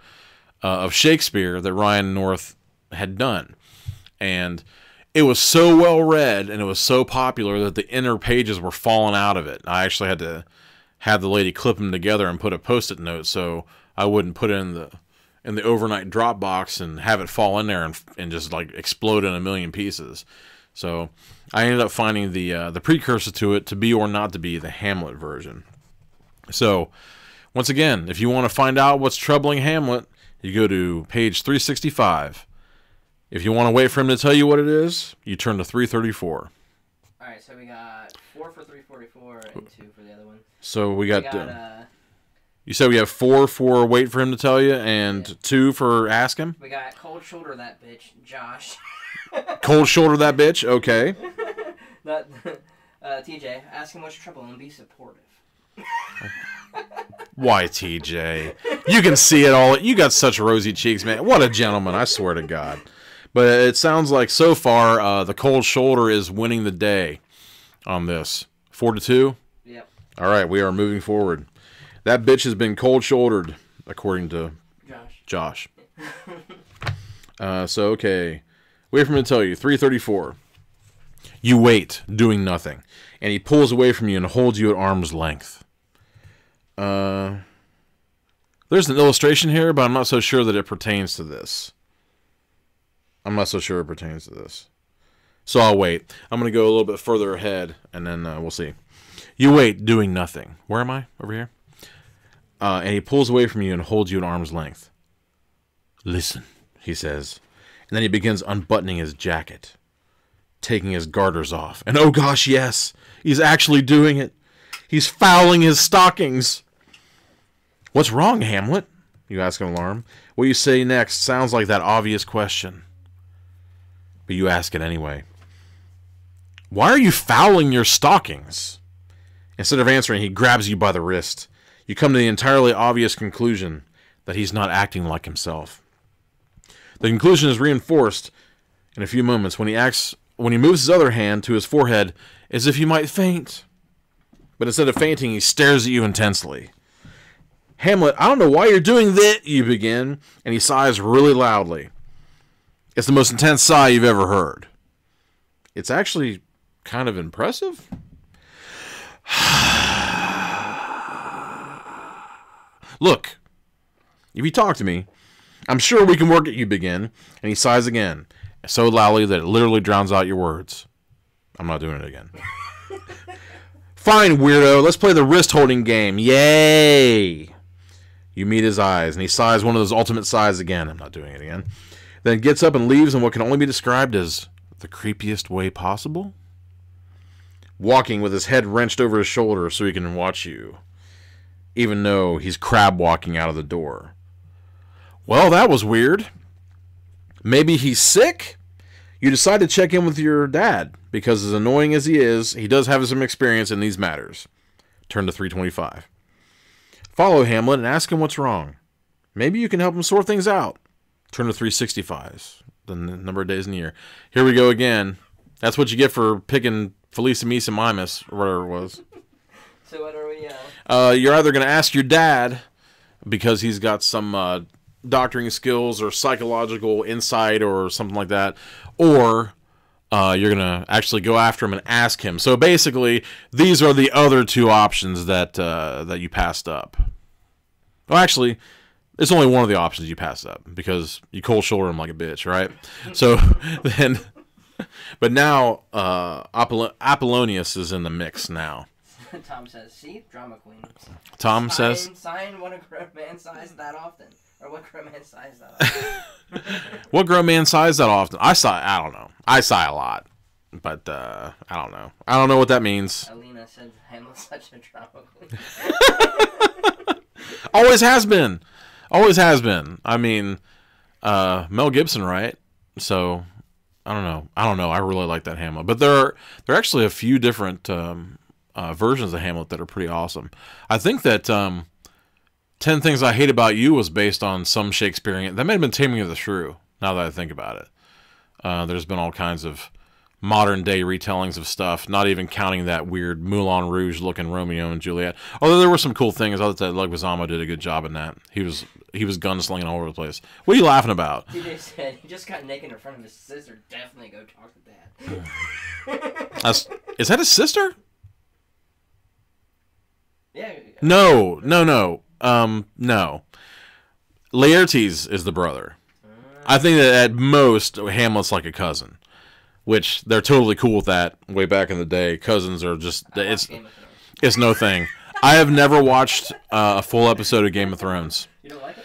of Shakespeare that Ryan North had done. And it was so well read and it was so popular that the inner pages were falling out of it. I actually had to have the lady clip them together and put a post-it note so I wouldn't put it in the overnight drop box and have it fall in there and just like explode in a million pieces. So I ended up finding the precursor to it to be or not to be the Hamlet version. So once again, if you want to find out what's troubling Hamlet, you go to page 365. If you want to wait for him to tell you what it is, you turn to 334. All right, so we got 4 for 344 and 2 for the other one. So we got you said we have 4 for wait for him to tell you and 2 for ask him? We got cold shoulder that bitch, Josh. Cold shoulder that bitch? Okay. Not TJ, ask him what's trouble and be supportive. Why, TJ? You can see it all. You got such rosy cheeks, man. What a gentleman, I swear to God. But it sounds like so far the cold shoulder is winning the day on this. 4-2? Yep. All right, we are moving forward. That bitch has been cold shouldered, according to Josh. So, okay. Wait for him to tell you. 334. You wait, doing nothing. And he pulls away from you and holds you at arm's length. There's an illustration here, but I'm not so sure that it pertains to this. So I'll wait. I'm going to go a little bit further ahead, and then we'll see. You wait, doing nothing. Where am I? Over here? And he pulls away from you and holds you at arm's length. Listen, he says. And then he begins unbuttoning his jacket, taking his garters off. And oh gosh, yes, he's actually doing it. He's fouling his stockings. What's wrong, Hamlet? You ask in alarm. What you say next sounds like that obvious question. But you ask it anyway. Why are you fouling your stockings? Instead of answering, he grabs you by the wrist. You come to the entirely obvious conclusion that he's not acting like himself. The conclusion is reinforced in a few moments when he moves his other hand to his forehead as if he might faint. But instead of fainting, he stares at you intensely. Hamlet, I don't know why you're doing that, you begin, and he sighs really loudly. It's the most intense sigh you've ever heard. It's actually kind of impressive. Look, if you talk to me, I'm sure we can work it, you begin. And he sighs again, so loudly that it literally drowns out your words. I'm not doing it again. Fine, weirdo, let's play the wrist-holding game. Yay! You meet his eyes, and he sighs one of those ultimate sighs again. I'm not doing it again. Then gets up and leaves in what can only be described as the creepiest way possible. Walking with his head wrenched over his shoulder so he can watch you, even though he's crab walking out of the door. Well, that was weird. Maybe he's sick? You decide to check in with your dad, because as annoying as he is, he does have some experience in these matters. Turn to 325. Follow Hamlet and ask him what's wrong. Maybe you can help him sort things out. Turn to 365. The number of days in the year. Here we go again. That's what you get for picking Felicity Mimus, or whatever it was. So what are we on? You're either going to ask your dad, because he's got some doctoring skills or psychological insight or something like that, or you're going to actually go after him and ask him. So basically, these are the other two options that you passed up. Well, actually, it's only one of the options you passed up, because you cold shoulder him like a bitch, right? So then, but now Apollonius is in the mix now. Tom says, see, drama queen. Tom says, sign what a grown man sighs that often. Or what grown man sighs that often. What grown man sighs that often? I don't know. I sigh a lot. But, I don't know. I don't know what that means. Alina said Hamlet's such a drama queen. Always has been. Always has been. I mean, Mel Gibson, right? So, I don't know. I really like that Hamlet. But there are actually a few different versions of Hamlet that are pretty awesome. I think that 10 Things I Hate About You was based on some Shakespearean. That may have been Taming of the Shrew, now that I think about it. There's been all kinds of modern-day retellings of stuff, not even counting that weird Moulin Rouge-looking Romeo and Juliet. Although there were some cool things. I thought that Leguizamo did a good job in that. He was gunslinging all over the place. What are you laughing about? TJ said he just got naked in front of his sister. Definitely go talk to Dad. Is that his sister? Yeah. No. No. Laertes is the brother. I think that at most, Hamlet's like a cousin. Which, they're totally cool with that way back in the day. Cousins are just... It's no thing. I have never watched a full episode of Game of Thrones. You don't like it?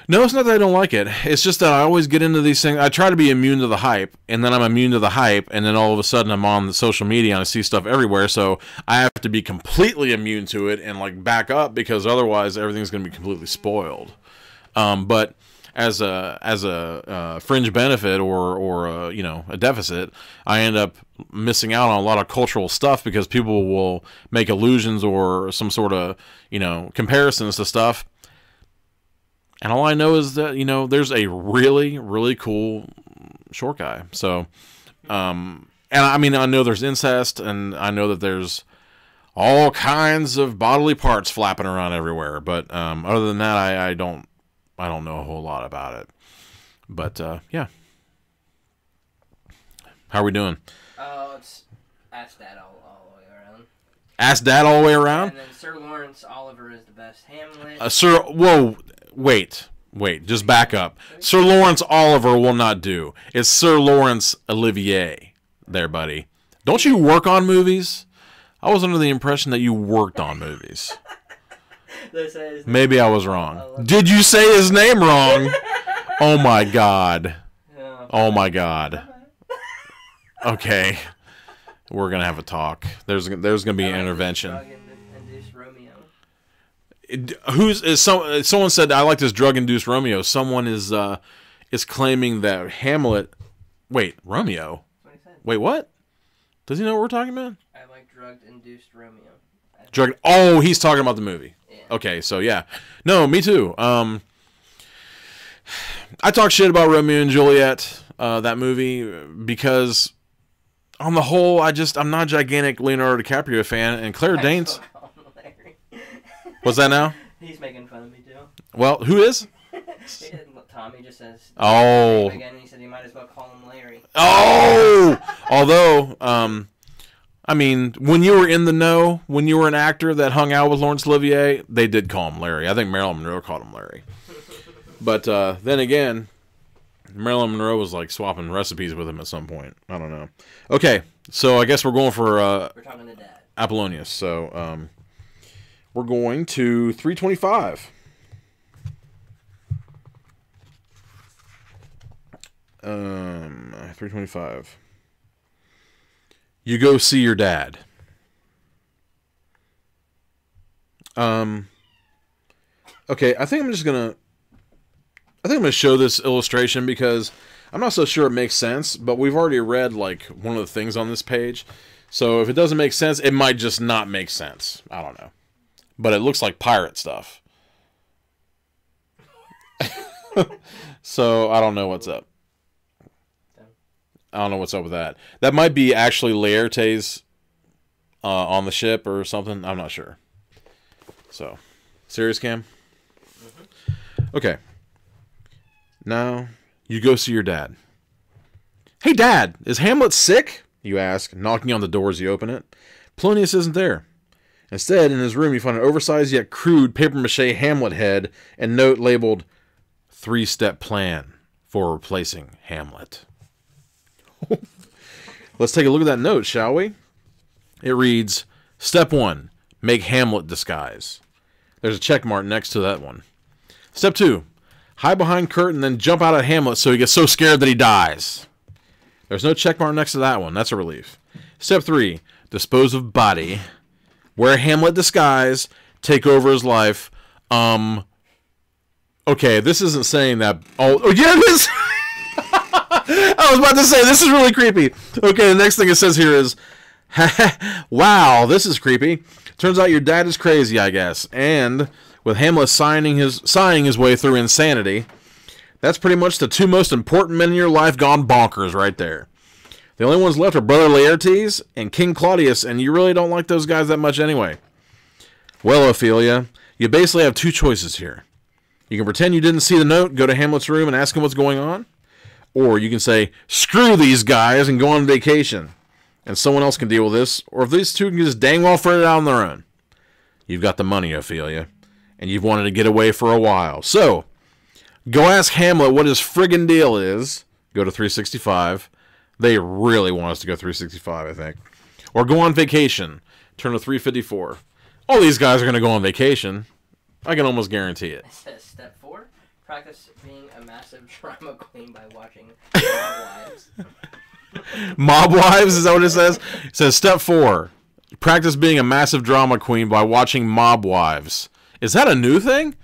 No, it's not that I don't like it. It's just that I always get into these things. I try to be immune to the hype, and then I'm immune to the hype, and then all of a sudden I'm on the social media and I see stuff everywhere, so I have to be completely immune to it and like back up, because otherwise everything's going to be completely spoiled. But as a fringe benefit or a deficit, I end up missing out on a lot of cultural stuff because people will make allusions or some sort of comparisons to stuff. And all I know is that, there's a really, really cool short guy. So, and I mean, I know there's incest, and I know that there's all kinds of bodily parts flapping around everywhere. But other than that, I don't know a whole lot about it. But, yeah. How are we doing? It's Ask Dad all the way around. Ask Dad all the way around? And then Sir Lawrence Oliver is the best Hamlet. Whoa. Wait, just back up. Sir Lawrence Oliver will not do. It's Sir Lawrence Olivier. there, buddy. Don't you work on movies? I was under the impression that you worked on movies. Maybe I was wrong. Did you say his name wrong? Oh my god. Oh my god. Okay. We're gonna have a talk. There's gonna be an intervention. Someone said I like this drug-induced Romeo. Someone is claiming that Hamlet. Wait, Romeo. That's what he said. Wait, what? Does he know what we're talking about? I like drug-induced Romeo. Oh, he's talking about the movie. Yeah. Okay, so yeah, no, me too. I talk shit about Romeo and Juliet, that movie, because on the whole, I'm not a gigantic Leonardo DiCaprio fan, and Claire Danes. What's that now? He's making fun of me too. Well, who is? Tommy just says. Oh. Again, and he said you might as well call him Larry. Oh. Although, I mean, when you were in the know, when you were an actor that hung out with Laurence Olivier, they did call him Larry. I think Marilyn Monroe called him Larry. But then again, Marilyn Monroe was like swapping recipes with him at some point. I don't know. Okay, so I guess we're going for we're talking to Dad. Apollonius. So we're going to 325. 325. You go see your dad. Okay, I think I'm gonna show this illustration because I'm not so sure it makes sense, but we've already read like one of the things on this page. So if it doesn't make sense, it might just not make sense. I don't know. But it looks like pirate stuff. So I don't know what's up. I don't know what's up with that. That might be actually Laertes on the ship or something. I'm not sure. So, serious cam? Okay. Now, you go see your dad. Hey, Dad, is Hamlet sick? You ask, knocking on the door as you open it. Polonius isn't there. Instead, in his room, you find an oversized yet crude papier-mâché Hamlet head and note labeled 3-step plan for replacing Hamlet. Let's take a look at that note, shall we? It reads, Step 1, make Hamlet disguise. There's a check mark next to that one. Step 2, hide behind curtain, then jump out at Hamlet so he gets so scared that he dies. There's no check mark next to that one. That's a relief. Step 3, dispose of body. Wear Hamlet disguise. Take over his life. Okay, this isn't saying that. Oh yeah, it is. I was about to say, this is really creepy. Okay, the next thing it says here is, wow, this is creepy. Turns out your dad is crazy, I guess. And with Hamlet sighing his way through insanity, that's pretty much the two most important men in your life gone bonkers right there. The only ones left are Brother Laertes and King Claudius, and you really don't like those guys that much anyway. Well, Ophelia, you basically have two choices here. You can pretend you didn't see the note, go to Hamlet's room and ask him what's going on. Or you can say, screw these guys and go on vacation. And someone else can deal with this. Or if these two can just dang well figure it out on their own. You've got the money, Ophelia. And you've wanted to get away for a while. So, go ask Hamlet what his friggin' deal is. Go to 365. They really want us to go 365, I think. Or go on vacation. Turn to 354. All these guys are going to go on vacation. I can almost guarantee it. It says step 4, practice being a massive drama queen by watching Mob Wives. Mob Wives, is that what it says? It says step 4, practice being a massive drama queen by watching Mob Wives. Is that a new thing?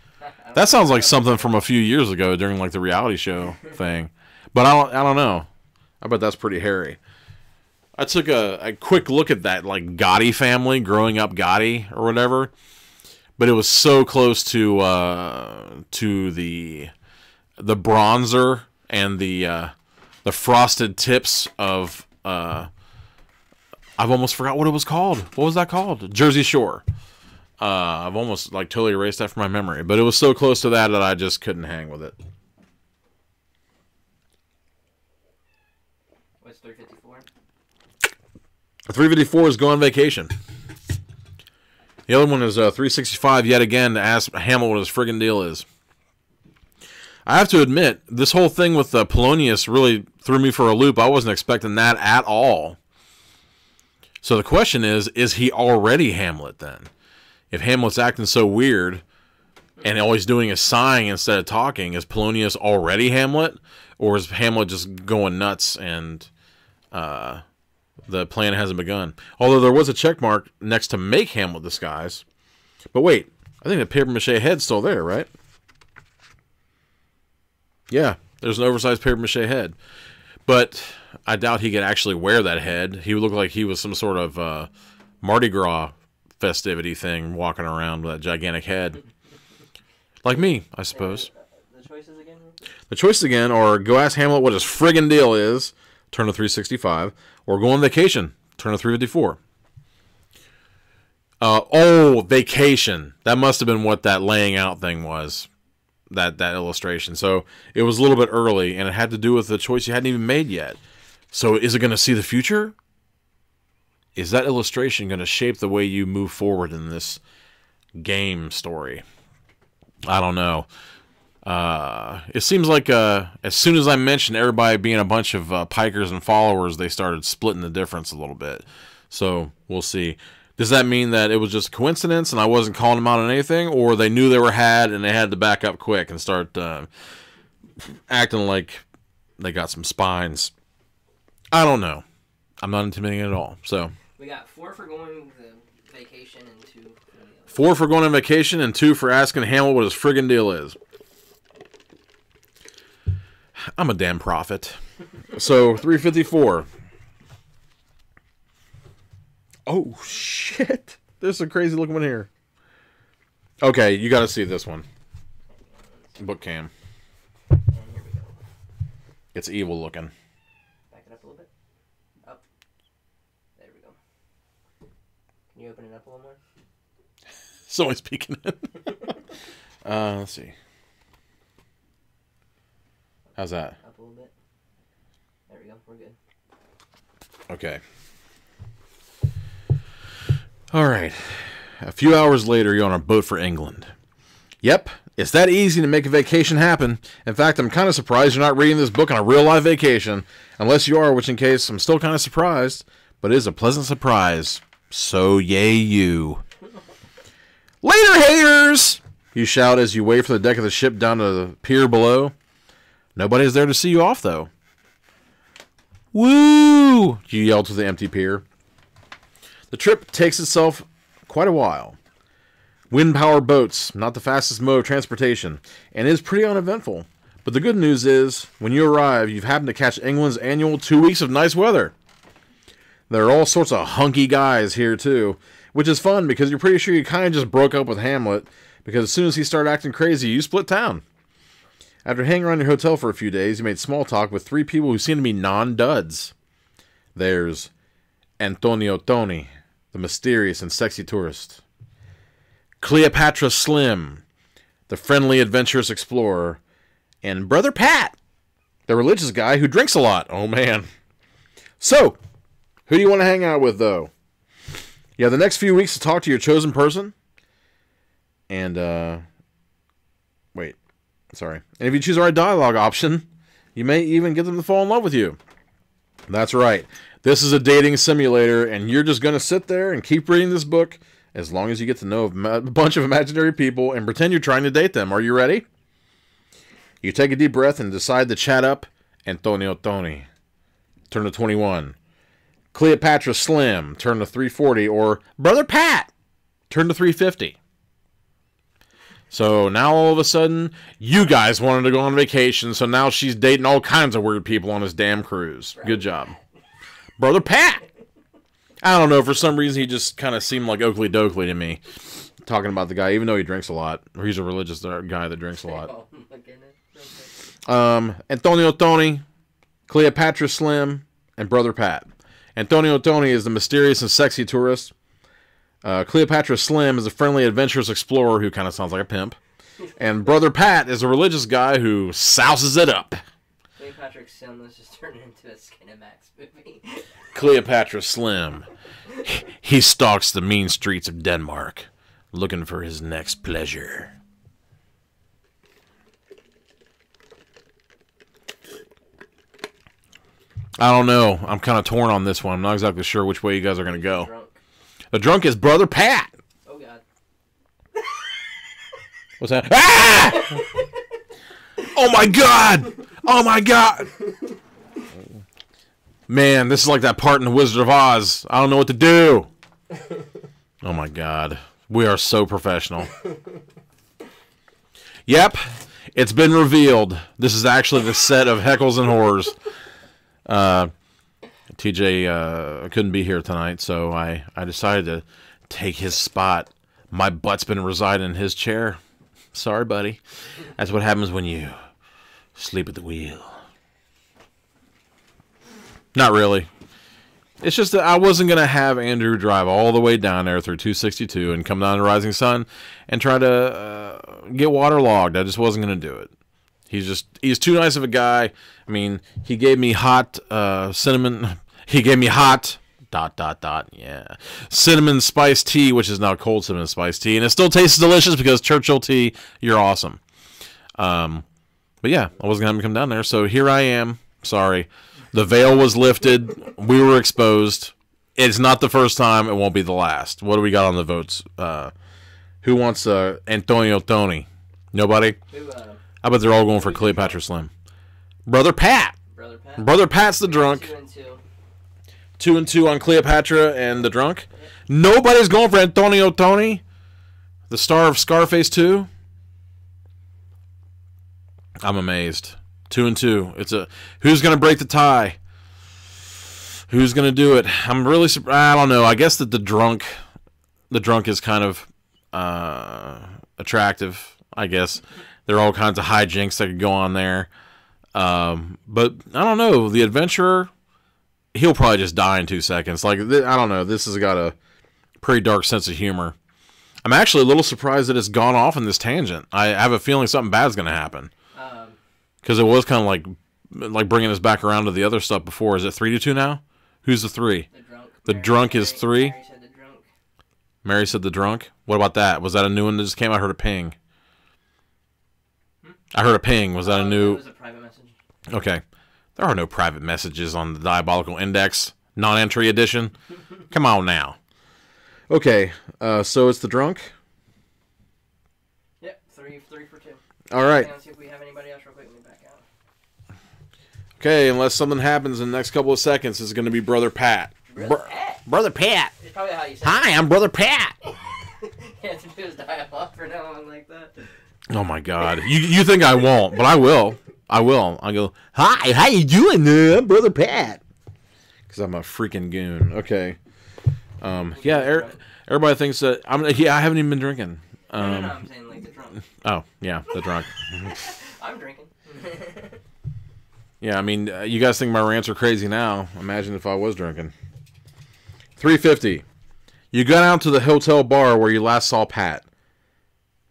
That sounds like something from a few years ago during like the reality show thing. But I don't know. I bet that's pretty hairy. I took a quick look at that like Gotti family, growing up Gotti or whatever. But it was so close to the bronzer and the frosted tips of I've almost forgot what it was called. What was that called? Jersey Shore. I've almost like totally erased that from my memory, but it was so close to that I just couldn't hang with it. What's 354? 354 is go on vacation. The other one is 365 yet again to ask Hamlet what his friggin' deal is. I have to admit, this whole thing with Polonius really threw me for a loop. I wasn't expecting that at all. So the question is he already Hamlet then? If Hamlet's acting so weird and all he's doing is sighing instead of talking, is Polonius already Hamlet? Or is Hamlet just going nuts and the plan hasn't begun? Although there was a check mark next to make Hamlet disguise. But wait, I think the papier-mâché head's still there, right? Yeah, there's an oversized papier-mâché head. But I doubt he could actually wear that head. He would look like he was some sort of Mardi Gras festivity thing walking around with that gigantic head. Like me, I suppose. The choices again? The choices again are go ask Hamlet what his friggin' deal is, turn to 365, or go on vacation, turn to 354. Vacation. That must have been what that laying out thing was. That illustration. So it was a little bit early, and it had to do with the choice you hadn't even made yet. So is it going to see the future? Is that illustration going to shape the way you move forward in this game story? I don't know. It seems like as soon as I mentioned everybody being a bunch of pikers and followers, they started splitting the difference a little bit. So we'll see. Does that mean that it was just coincidence and I wasn't calling them out on anything, or they knew they were had and they had to back up quick and start acting like they got some spines? I don't know. I'm not intimidating at all. So we got 4 for going to vacation and 2 for the other. 4 for going on vacation and 2 for asking Hamlet what his friggin' deal is. I'm a damn prophet. So 354. Oh, shit. There's a crazy looking one here. Okay, you got to see this one. Book cam. And here we go. It's evil looking. Back it up a little bit. Up. There we go. Can you open it up a little more? It's always peeking in. Let's see. How's that? Up a little bit. There we go. We're good. Okay. All right. A few hours later, you're on a boat for England. Yep, it's that easy to make a vacation happen. In fact, I'm kind of surprised you're not reading this book on a real-life vacation. Unless you are, which in case, I'm still kind of surprised. But it is a pleasant surprise. So yay you. Later, haters! You shout as you wait for the deck of the ship down to the pier below. Nobody's there to see you off, though. Woo! You yell to the empty pier. The trip takes itself quite a while. Wind-powered boats, not the fastest mode of transportation, and is pretty uneventful. But the good news is, when you arrive, you've happened to catch England's annual 2 weeks of nice weather. There are all sorts of hunky guys here, too, which is fun because you're pretty sure you kind of just broke up with Hamlet, because as soon as he started acting crazy, you split town. After hanging around your hotel for a few days, you made small talk with 3 people who seem to be non-duds. There's Antonio Toni, the mysterious and sexy tourist. Cleopatra Slim, the friendly, adventurous explorer. And Brother Pat, the religious guy who drinks a lot. Oh, man. So, who do you want to hang out with, though? You have the next few weeks to talk to your chosen person. And, wait. Sorry. And if you choose the right dialogue option, you may even get them to fall in love with you. That's right. This is a dating simulator, and you're just going to sit there and keep reading this book as long as you get to know a bunch of imaginary people and pretend you're trying to date them. Are you ready? You take a deep breath and decide to chat up Antonio Toni. Turn to 21. Cleopatra Slim. Turn to 340. Or Brother Pat. Turn to 350. So now all of a sudden, you guys wanted to go on vacation, so now she's dating all kinds of weird people on this damn cruise. Good job. Brother Pat! I don't know, for some reason he just kind of seemed like Oakley Dokley to me. Talking about the guy, even though he drinks a lot. Or he's a religious guy that drinks a lot. Oh, my goodness. Okay. Antonio Toni, Cleopatra Slim, and Brother Pat. Antonio Toni is the mysterious and sexy tourist. Cleopatra Slim is a friendly, adventurous explorer who kind of sounds like a pimp. And Brother Pat is a religious guy who souses it up. Cleopatra Slim was just turned into a Skinamax movie. Cleopatra Slim. He stalks the mean streets of Denmark, looking for his next pleasure. I don't know. I'm kind of torn on this one. I'm not exactly sure which way you guys are going to go. Drunk. The drunk is Brother Pat. Oh, God. What's that? Ah! Oh, my God. Oh, my God. Man, this is like that part in The Wizard of Oz. I don't know what to do. Oh, my God. We are so professional. Yep. It's been revealed. This is actually the set of Heckles and Horrors. TJ couldn't be here tonight, so I decided to take his spot. My butt's been residing in his chair. Sorry, buddy. That's what happens when you sleep at the wheel. Not really. It's just that I wasn't going to have Andrew drive all the way down there through 262 and come down to Rising Sun and try to get waterlogged. I just wasn't going to do it. He's too nice of a guy. I mean, he gave me hot cinnamon. He gave me hot ... Yeah, cinnamon spice tea, which is now cold cinnamon spice tea, and it still tastes delicious because Churchill tea. You're awesome. But yeah, I wasn't gonna have him come down there, so here I am. Sorry, the veil was lifted. We were exposed. It's not the first time. It won't be the last. What do we got on the votes? Who wants Antonio Tony? Nobody. I bet they're all going for Cleopatra Slim. Brother Pat. Brother Pat's the drunk. 2 and 2 on Cleopatra and the drunk. Nobody's going for Antonio Tony, the star of Scarface 2. I'm amazed. 2 and 2. It's a who's going to break the tie? Who's going to do it? I'm really surprised. I don't know. I guess that the drunk is kind of attractive. I guess there are all kinds of hijinks that could go on there. But I don't know. The adventurer, he'll probably just die in 2 seconds. Like, I don't know. This has got a pretty dark sense of humor. I'm actually a little surprised that it's gone off in this tangent. I have a feeling something bad's going to happen. Because it was kind of like bringing us back around to the other stuff before. Is it 3-2 now? Who's the 3? The drunk. The drunk is 3? Mary said the drunk. Mary said the drunk? What about that? Was that a new one that just came out? I heard a ping. I heard a ping. Was that a new... It was a private message. Okay. There are no private messages on the Diabolical Index. Non-entry edition. Come on now. Okay. So it's the drunk? Yep. 3 for 2. All right. Let's see if we have anybody else real quick. Let me back out. Okay, unless something happens in the next couple of seconds, it's going to be Brother Pat. Brother Pat. It's probably how you say Hi, I'm Brother Pat. You have to do his dialogue for now on like that. Oh, my God. You think I won't, but I will. I go, hi, how you doing, I'm Brother Pat. Because I'm a freaking goon. Okay. Yeah, everybody thinks that... I haven't even been drinking. No, I'm saying like the drunk. Oh, yeah, the drunk. I'm drinking. Yeah, I mean, you guys think my rants are crazy now. Imagine if I was drinking. 350. You go down to the hotel bar where you last saw Pat.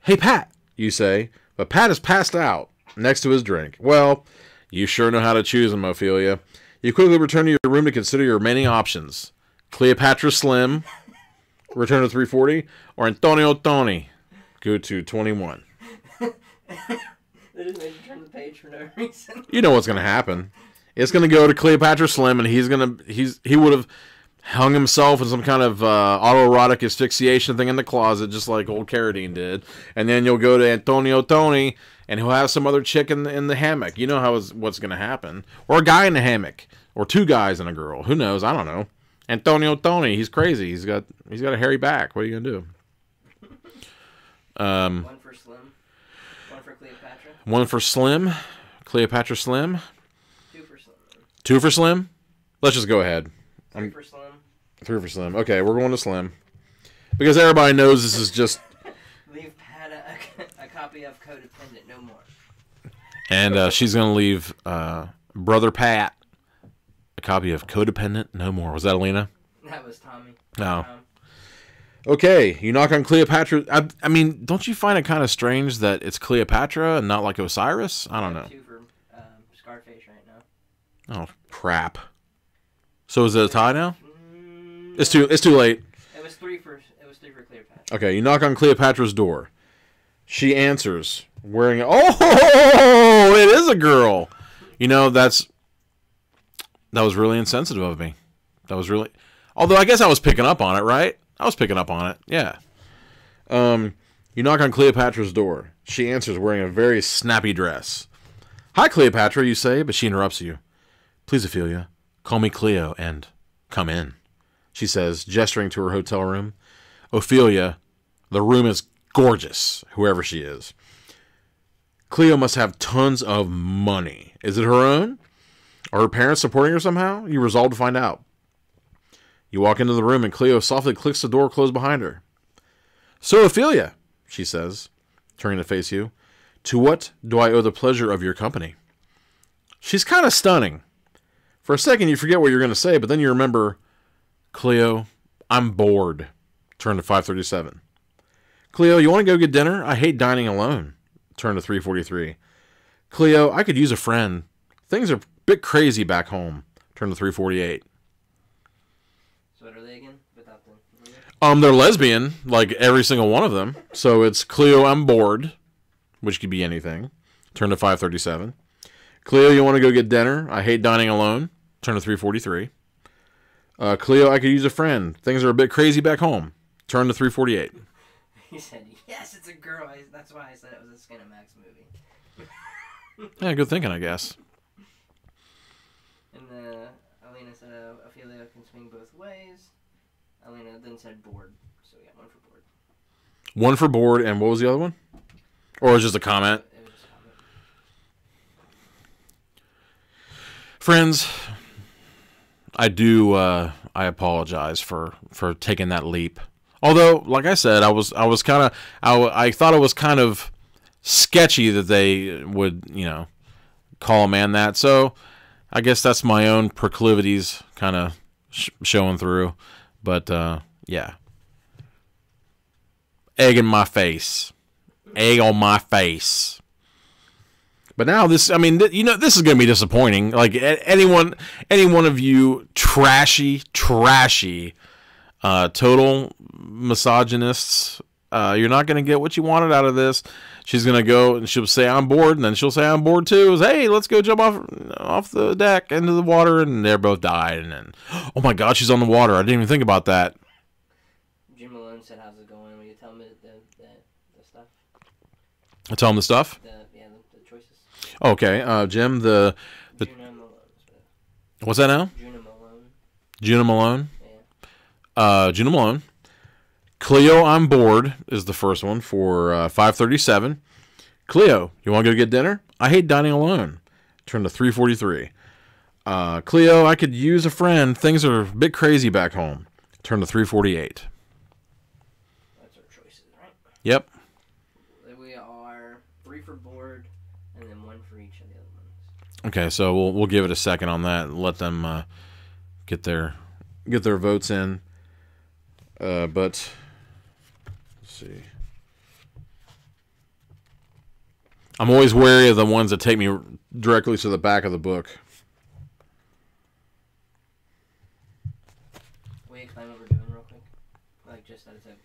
Hey, Pat, you say, but Pat is passed out next to his drink. Well, you sure know how to choose them, Ophelia. You quickly return to your room to consider your remaining options. Cleopatra Slim, return to 340, or Antonio Tony, go to 21. They just made you turn the page for no reason. You know what's going to happen. It's going to go to Cleopatra Slim, and he would have hung himself in some kind of autoerotic asphyxiation thing in the closet, just like old Carradine did. And then you'll go to Antonio Tony, and he'll have some other chick in the hammock. You know what's going to happen. Or a guy in the hammock. Or 2 guys and a girl. Who knows? I don't know. Antonio Tony, he's crazy. He's got a hairy back. What are you going to do? 1 for Slim. 1 for Cleopatra. 1 for Slim. Cleopatra Slim. 2 for Slim. 2 for Slim? Let's just go ahead. 3 for Slim. 3 for Slim. Okay, we're going to Slim. Because everybody knows this is just... Leave Pat a copy of Codependent No More. And she's going to leave Brother Pat a copy of Codependent No More. Was that Alina? That was Tommy. No. Okay, you knock on Cleopatra. I mean, don't you find it kind of strange that it's Cleopatra and not like Osiris? I don't know. 2 for Scarface right now. Oh, crap. So is it a tie now? It's too late. It was 3 for Cleopatra. Okay, you knock on Cleopatra's door. She answers, wearing... Oh, it is a girl! You know, that's... That was really insensitive of me. That was really... Although I guess I was picking up on it, right? I was picking up on it, yeah. You knock on Cleopatra's door. She answers wearing a very snappy dress. Hi, Cleopatra, you say, but she interrupts you. Please, Ophelia, call me Cleo and come in, she says, gesturing to her hotel room. Ophelia, the room is gorgeous, whoever she is. Cleo must have tons of money. Is it her own? Are her parents supporting her somehow? You resolve to find out. You walk into the room and Cleo softly clicks the door closed behind her. So, Ophelia, she says, turning to face you, to what do I owe the pleasure of your company? She's kind of stunning. For a second you forget what you're going to say, but then you remember, Cleo, I'm bored. Turn to 537. Cleo, you want to go get dinner? I hate dining alone. Turn to 343. Cleo, I could use a friend. Things are a bit crazy back home. Turn to 348. So what are they again? Without the... They're lesbian, like every single one of them. So it's Cleo, I'm bored, which could be anything. Turn to 537. Cleo, you want to go get dinner? I hate dining alone. Turn to 343. Cleo, I could use a friend. Things are a bit crazy back home. Turn to 348. He said, yes, it's a girl. That's why I said it was a Skinamax movie. Yeah, good thinking, I guess. And Alina said, Ophelia can swing both ways. Alina then said bored. So we got one for bored. One for bored, and what was the other one? Or was it just a comment? It was just a comment. Friends, I apologize for taking that leap. Although, like I said, I thought it was kind of sketchy that they would, call a man that. So I guess that's my own proclivities kind of showing through. But, yeah. Egg in my face. Egg on my face. But now this is going to be disappointing. Like, any one of you trashy, total misogynists, you're not going to get what you wanted out of this. She's going to go and she'll say, I'm bored. And then she'll say, I'm bored too. Hey, let's go jump off the deck into the water. And they both died. And then, oh my God, she's on the water. I didn't even think about that. Jim Malone said, how's it going? Will you tell me the stuff? I tell him the stuff? The choices. Okay, Jim, the Juno Malone. What's that now? Juno Malone. Juno Malone? Yeah. Juno Malone. Cleo, I'm bored is the first one for 537. Cleo, you want to go get dinner? I hate dining alone. Turn to 343. Cleo, I could use a friend. Things are a bit crazy back home. Turn to 348. That's our choices, right? Yep. We are 3 for bored, and then 1 for each of the other ones. Okay, so we'll give it a second on that and let them get their votes in. But let's see. I'm always wary of the ones that take me directly to the back of the book. Will you explain what we're doing real quick? Like, just as a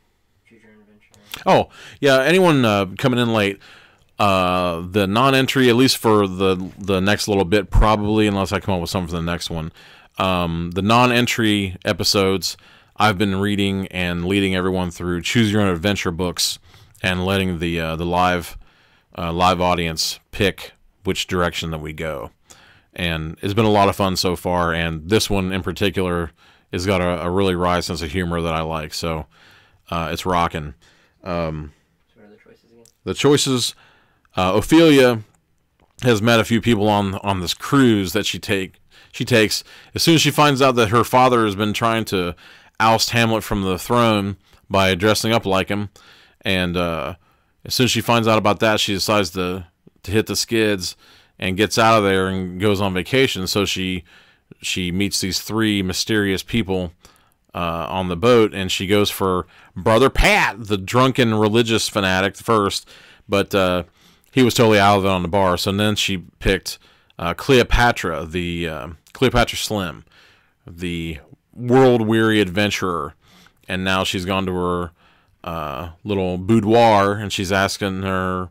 choose your own adventure. Oh, yeah, anyone coming in late, the non-entry, at least for the next little bit, probably, unless I come up with something for the next one, the non-entry episodes, I've been reading and leading everyone through Choose Your Own Adventure books and letting the live audience pick which direction that we go. And it's been a lot of fun so far, and this one in particular has got a really wry sense of humor that I like, so it's rocking. So what are the choices again? The choices, Ophelia has met a few people on this cruise that she takes. As soon as she finds out that her father has been trying to oust Hamlet from the throne by dressing up like him, and as soon as she finds out about that, she decides to hit the skids and gets out of there and goes on vacation. So she meets these 3 mysterious people on the boat, and she goes for Brother Pat, the drunken religious fanatic first, but he was totally out of it on the bar. So then she picked Cleopatra, the Cleopatra Slim, the world-weary adventurer, and now she's gone to her little boudoir, and she's asking her,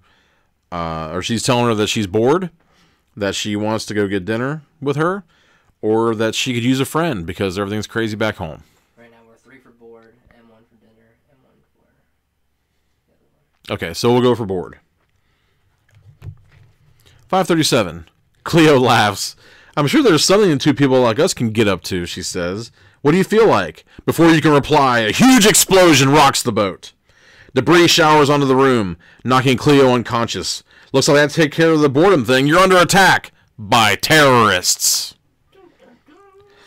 or she's telling her that she's bored, that she wants to go get dinner with her, or that she could use a friend because everything's crazy back home. Right now we're 3 for board, and 1 for dinner, and 1 for the other one. Okay, so we'll go for board. 537. Cleo laughs. I'm sure there's something 2 people like us can get up to, she says. What do you feel like? Before you can reply, a huge explosion rocks the boat. Debris showers onto the room, knocking Cleo unconscious. Looks like I have to take care of the boredom thing. You're under attack by terrorists.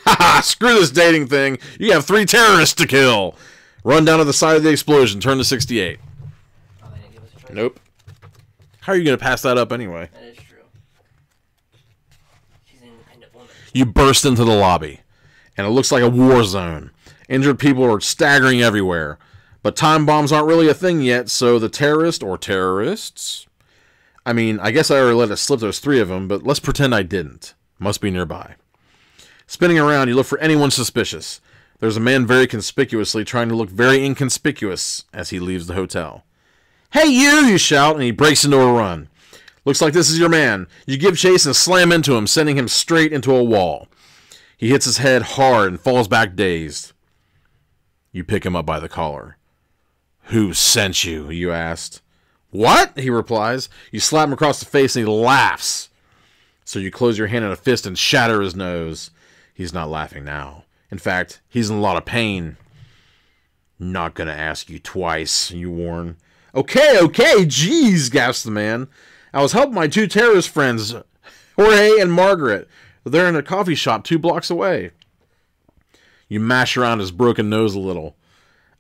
Haha, screw this dating thing. You have 3 terrorists to kill. Run down to the side of the explosion. Turn to 68. Oh, they didn't give us a choice. Nope. How are you going to pass that up anyway? That is true. She's an independent woman. You burst into the lobby, and it looks like a war zone. Injured people are staggering everywhere. But time bombs aren't really a thing yet, so the terrorist or terrorists... I mean, I guess I already let it slip there's 3 of them, but let's pretend I didn't. Must be nearby. Spinning around, you look for anyone suspicious. There's a man very conspicuously trying to look very inconspicuous as he leaves the hotel. Hey, you shout, and he breaks into a run. Looks like this is your man. You give chase and slam into him, sending him straight into a wall. He hits his head hard and falls back dazed. You pick him up by the collar. Who sent you? You asked. What? He replies. You slap him across the face and he laughs. So you close your hand in a fist and shatter his nose. He's not laughing now. In fact, he's in a lot of pain. Not gonna ask you twice, you warn. Okay, jeez, gasps the man. I was helping my 2 terrorist friends, Jorge and Margaret. They're in a coffee shop 2 blocks away. You mash around his broken nose a little.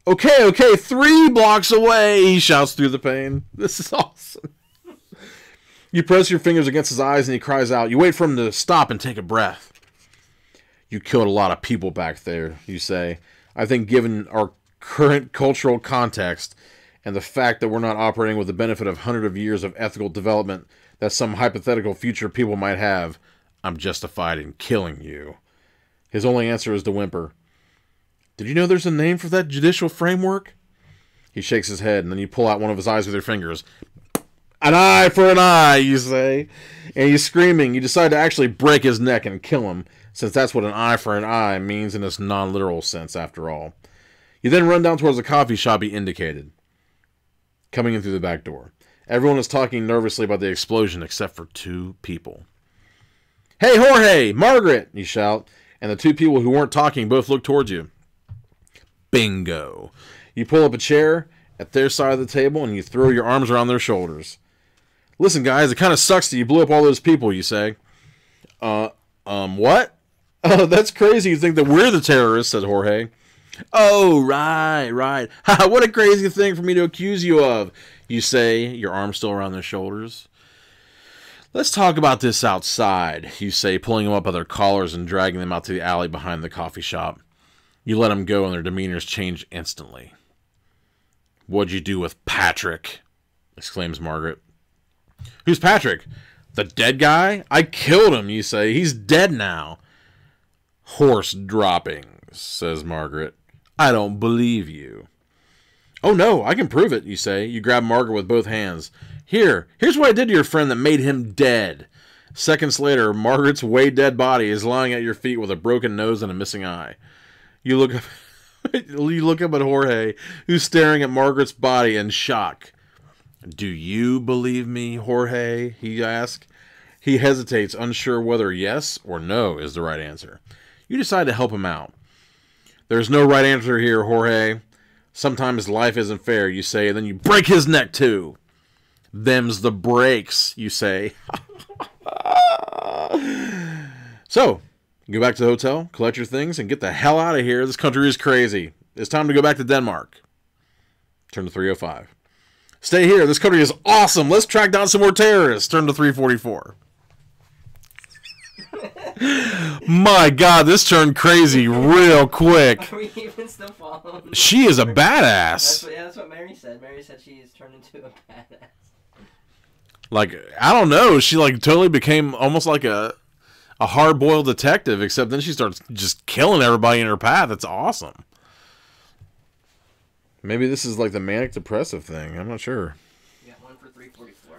Okay, 3 blocks away, he shouts through the pain. This is awesome. You press your fingers against his eyes and he cries out. You wait for him to stop and take a breath. You killed a lot of people back there, you say. I think given our current cultural context and the fact that we're not operating with the benefit of hundreds of years of ethical development that some hypothetical future people might have, I'm justified in killing you. His only answer is to whimper. Did you know there's a name for that judicial framework? He shakes his head, and then you pull out one of his eyes with your fingers. An eye for an eye, you say. And he's screaming. You decide to actually break his neck and kill him, since that's what an eye for an eye means in its non-literal sense, after all. You then run down towards the coffee shop he indicated, coming in through the back door. Everyone is talking nervously about the explosion except for 2 people. Hey, Jorge! Margaret! You shout, and the 2 people who weren't talking both look towards you. Bingo. You pull up a chair at their side of the table and you throw your arms around their shoulders. Listen, guys, it kind of sucks that you blew up all those people, you say. What? Oh, that's crazy. You think that we're the terrorists, said Jorge. Oh, right. What a crazy thing for me to accuse you of, you say, your arms still around their shoulders. Let's talk about this outside, you say, pulling them up by their collars and dragging them out to the alley behind the coffee shop. You let them go and their demeanors change instantly. What'd you do with Patrick? Exclaims Margaret. Who's Patrick? The dead guy? I killed him, you say. He's dead now. Horse droppings, says Margaret. I don't believe you. Oh no, I can prove it, you say. You grab Margaret with both hands. Here's what I did to your friend that made him dead. Seconds later, Margaret's way dead body is lying at your feet with a broken nose and a missing eye. You look up at Jorge, who's staring at Margaret's body in shock. Do you believe me, Jorge? He asks. He hesitates, unsure whether yes or no is the right answer. You decide to help him out. There's no right answer here, Jorge. Sometimes life isn't fair, you say, and then you break his neck too. Them's the breaks, you say. So, go back to the hotel, collect your things, and get the hell out of here. This country is crazy. It's time to go back to Denmark. Turn to 305. Stay here. This country is awesome. Let's track down some more terrorists. Turn to 344. My God, this turned crazy real quick. Are we even still following? She is a badass. That's what Mary said. Mary said she is turned into a badass. Like, I don't know. She like totally became almost like a hard-boiled detective, except then she starts just killing everybody in her path. It's awesome. Maybe this is like the manic-depressive thing. I'm not sure. You got 1 for 344.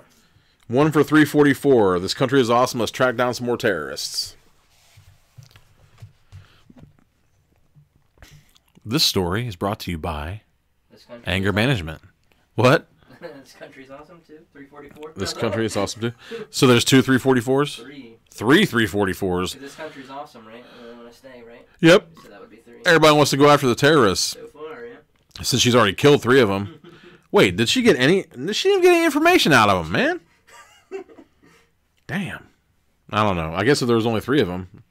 1 for 344. This country is awesome. Let's track down some more terrorists. This story is brought to you by This country Anger Management. What? This country's awesome too. 344. This country is awesome too. So there's 2 344s? Three 344s. This country's awesome, right? I really want to stay, right? Yep. So that would be 3. Everybody wants to go after the terrorists. So far, yeah. Since she's already killed 3 of them. Wait, did she get any? She didn't get any information out of them, man. Damn. I don't know. I guess if there was only 3 of them.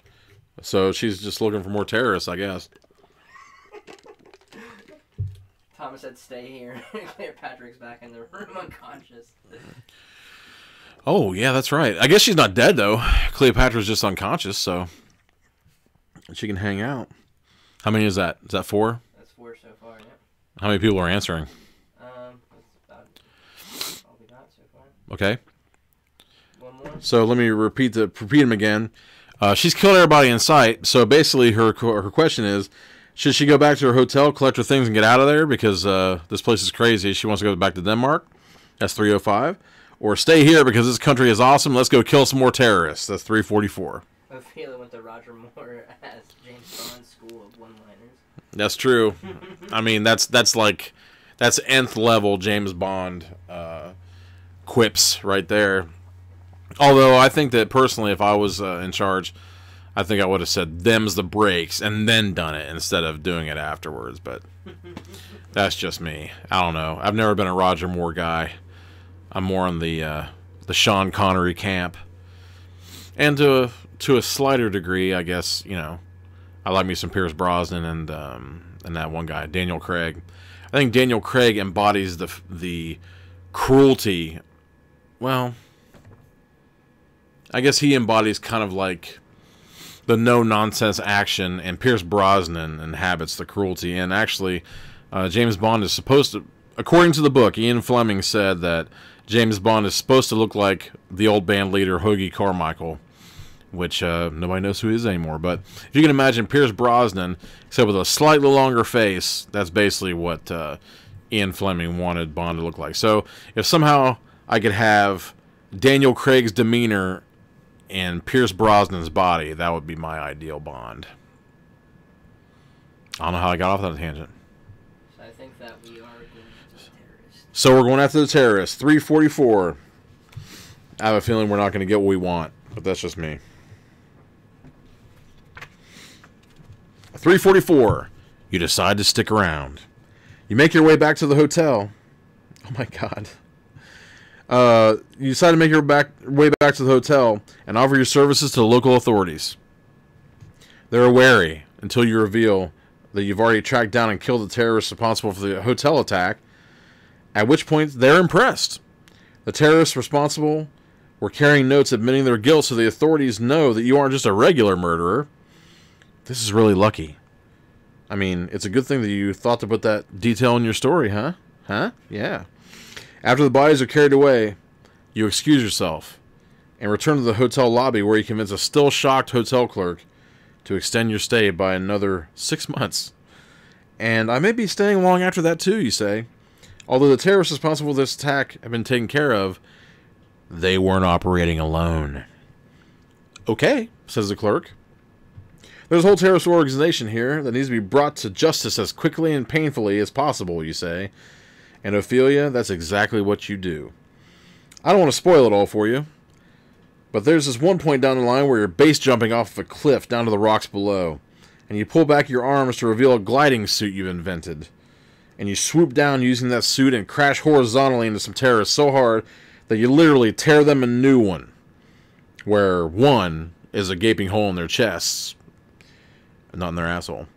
So she's just looking for more terrorists, I guess. Thomas said, "Stay here." Cleopatra's back in the room, unconscious. Oh, yeah, that's right. I guess she's not dead, though. Cleopatra's just unconscious, so she can hang out. How many is that? Is that 4? That's 4 so far, yeah. How many people are answering? That's about all we got so far. Okay. One more? So let me repeat them again. She's killed everybody in sight, so basically her question is, should she go back to her hotel, collect her things, and get out of there because this place is crazy? She wants to go back to Denmark. That's 305. Or stay here because this country is awesome. Let's go kill some more terrorists. That's 344. Ophelia went to Roger Moore as James Bond's School of One-Liners. That's true. I mean, that's nth level James Bond quips right there. Although I think that personally, if I was in charge, I think I would have said them's the breaks and then done it instead of doing it afterwards. But that's just me. I don't know. I've never been a Roger Moore guy. I'm more on the Sean Connery camp. And to a slighter degree, I guess, you know, I like me some Pierce Brosnan and that one guy, Daniel Craig. I think Daniel Craig embodies the cruelty. Well, I guess he embodies kind of like the no-nonsense action, and Pierce Brosnan inhabits the cruelty. And actually, James Bond is supposed to, according to the book, Ian Fleming said that James Bond is supposed to look like the old band leader Hoagie Carmichael, which nobody knows who he is anymore. But if you can imagine Pierce Brosnan, except with a slightly longer face, that's basically what Ian Fleming wanted Bond to look like. So if somehow I could have Daniel Craig's demeanor and Pierce Brosnan's body, that would be my ideal Bond. I don't know how I got off that tangent. So I think that we are going to the terrorists. So we're going after the terrorists. 344. I have a feeling we're not going to get what we want, but that's just me. 344. You decide to stick around. You make your way back to the hotel. Oh my god. You decide to make your way back to the hotel and offer your services to the local authorities. They're wary until you reveal that you've already tracked down and killed the terrorists responsible for the hotel attack, at which point they're impressed. The terrorists responsible were carrying notes admitting their guilt, so the authorities know that you aren't just a regular murderer. This is really lucky. I mean, it's a good thing that you thought to put that detail in your story, huh? Huh? Yeah. After the bodies are carried away, you excuse yourself and return to the hotel lobby where you convince a still shocked hotel clerk to extend your stay by another 6 months. And I may be staying long after that too, you say. Although the terrorists responsible for this attack have been taken care of, they weren't operating alone. Okay, says the clerk. There's a whole terrorist organization here that needs to be brought to justice as quickly and painfully as possible, you say. And Ophelia, that's exactly what you do. I don't want to spoil it all for you, but there's this one point down the line where you're base jumping off of a cliff down to the rocks below, and you pull back your arms to reveal a gliding suit you've invented. And you swoop down using that suit and crash horizontally into some terrorists so hard that you literally tear them a new one, where one is a gaping hole in their chests, not in their asshole.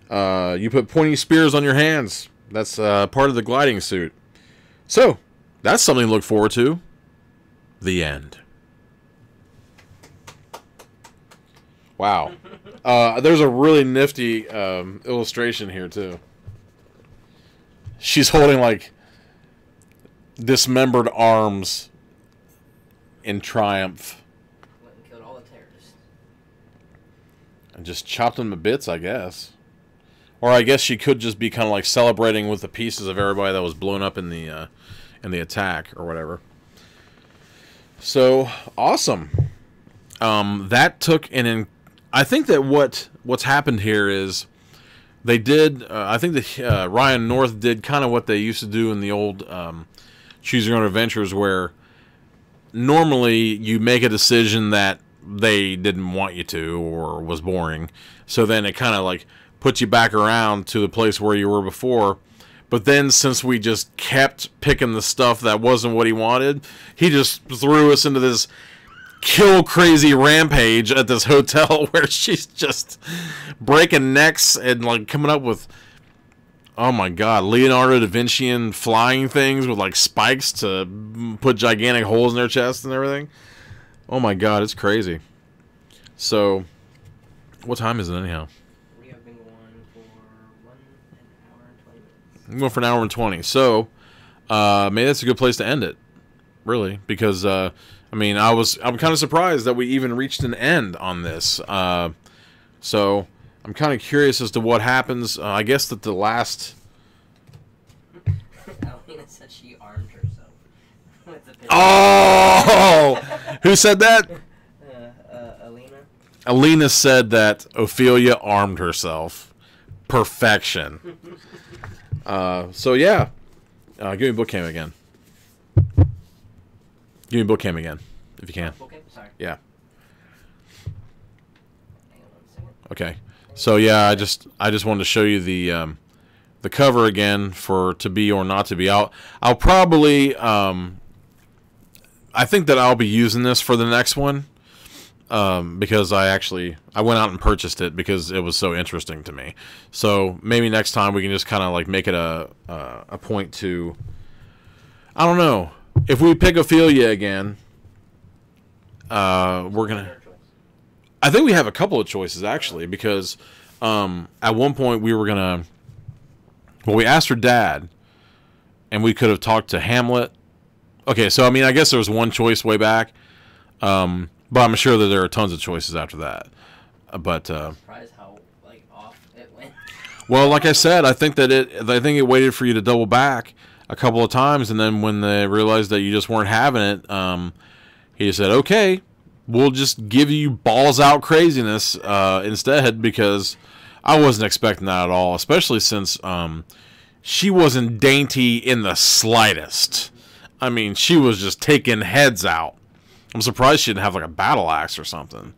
You put pointy spears on your hands. That's part of the gliding suit. So, that's something to look forward to. The end. Wow. There's a really nifty illustration here, too. She's holding, like, dismembered arms in triumph. Went and killed all the terrorists. And just chopped them to bits, I guess. Or I guess she could just be kind of like celebrating with the pieces of everybody that was blown up in the attack or whatever. So awesome. That took I think that what's happened here is they did. I think that Ryan North did kind of what they used to do in the old Choose Your Own Adventures, where normally you make a decision that they didn't want you to or was boring. So then it kind of like puts you back around to the place where you were before. But then since we just kept picking the stuff that wasn't what he wanted, he just threw us into this kill crazy rampage at this hotel where she's just breaking necks and like coming up with, oh my god, Leonardo da Vincian flying things with like spikes to put gigantic holes in their chest and everything. Oh my god, it's crazy. So, what time is it anyhow? We have been going for 1 hour and 20 minutes. I'm going for an hour and 20. So, maybe that's a good place to end it. Really, because I mean, I'm kind of surprised that we even reached an end on this. So I'm kind of curious as to what happens. I guess that the last. Alina said she armed herself with the pistol. Oh, who said that? Alina. Alina said that Ophelia armed herself. Perfection. So yeah, give me book cam again. Give me book cam again, if you can. Okay, sorry. Yeah. Hang on 1 second. Okay. So yeah, I just wanted to show you the cover again for To Be or Not to Be. I'll probably I think that I'll be using this for the next one because I went out and purchased it because it was so interesting to me. So maybe next time we can just kind of like make it a point to, I don't know. If we pick Ophelia again, we're gonna. I think we have a couple of choices actually, because at one point we were gonna. Well, we asked her dad, and we could have talked to Hamlet. Okay, so I mean, I guess there was one choice way back, but I'm sure that there are tons of choices after that. But I'm surprised how like off it went. well, like I said, I think it waited for you to double back a couple of times, and then when they realized that you just weren't having it, he just said, okay, we'll just give you balls out craziness instead, because I wasn't expecting that at all, especially since she wasn't dainty in the slightest. I mean, she was just taking heads out. I'm surprised she didn't have like a battle axe or something.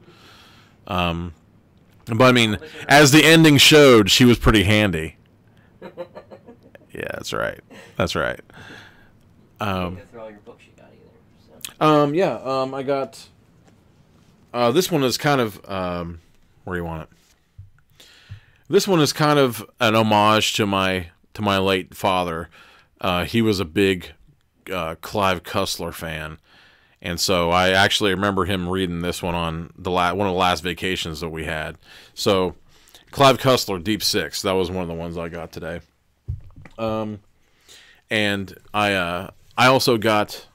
But I mean, as the ending showed, she was pretty handy. Yeah, that's right. That's right. You didn't go through all your books you got either. So. I got. This one is kind of. Where do you want it? This one is kind of an homage to my late father. He was a big Clive Cussler fan, and so I actually remember him reading this one on one of the last vacations that we had. So, Clive Cussler, Deep Six. That was one of the ones I got today. And I also got,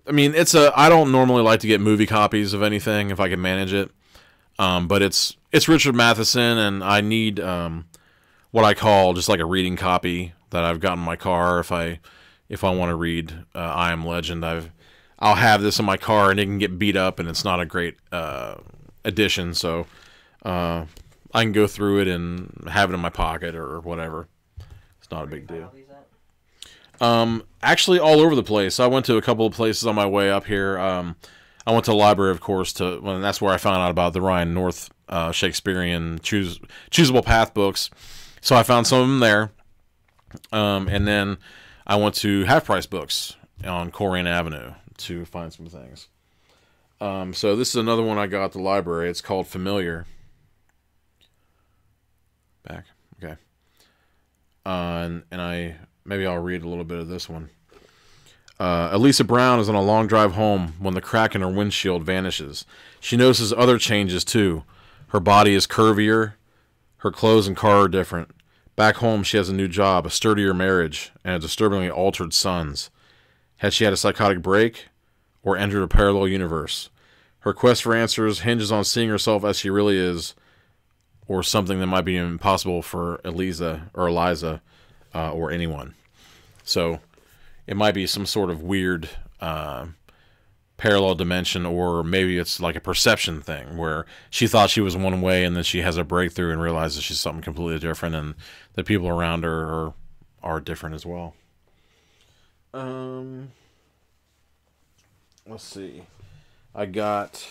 I mean, I don't normally like to get movie copies of anything if I can manage it. But it's Richard Matheson, and I need, what I call just like a reading copy that I've got in my car. If I want to read, I Am Legend, I'll have this in my car and it can get beat up and it's not a great, edition. So, I can go through it and have it in my pocket or whatever. It's not a big deal. Actually, all over the place. I went to a couple of places on my way up here. I went to the library, of course, and that's where I found out about the Ryan North Shakespearean Choosable Path books. So I found some of them there. And then I went to Half Price Books on Coleraine Avenue to find some things. So this is another one I got at the library. It's called Familiar. Back. Okay. And maybe I'll read a little bit of this one. Elisa Brown is on a long drive home when the crack in her windshield vanishes. She notices other changes too. Her body is curvier. Her clothes and car are different. Back home, she has a new job, a sturdier marriage, and disturbingly altered sons. Has she had a psychotic break or entered a parallel universe? Her quest for answers hinges on seeing herself as she really is, or something that might be impossible for Eliza or anyone. So it might be some sort of weird parallel dimension, or maybe it's like a perception thing where she thought she was one way and then she has a breakthrough and realizes she's something completely different, and the people around her are different as well. Let's see. I got.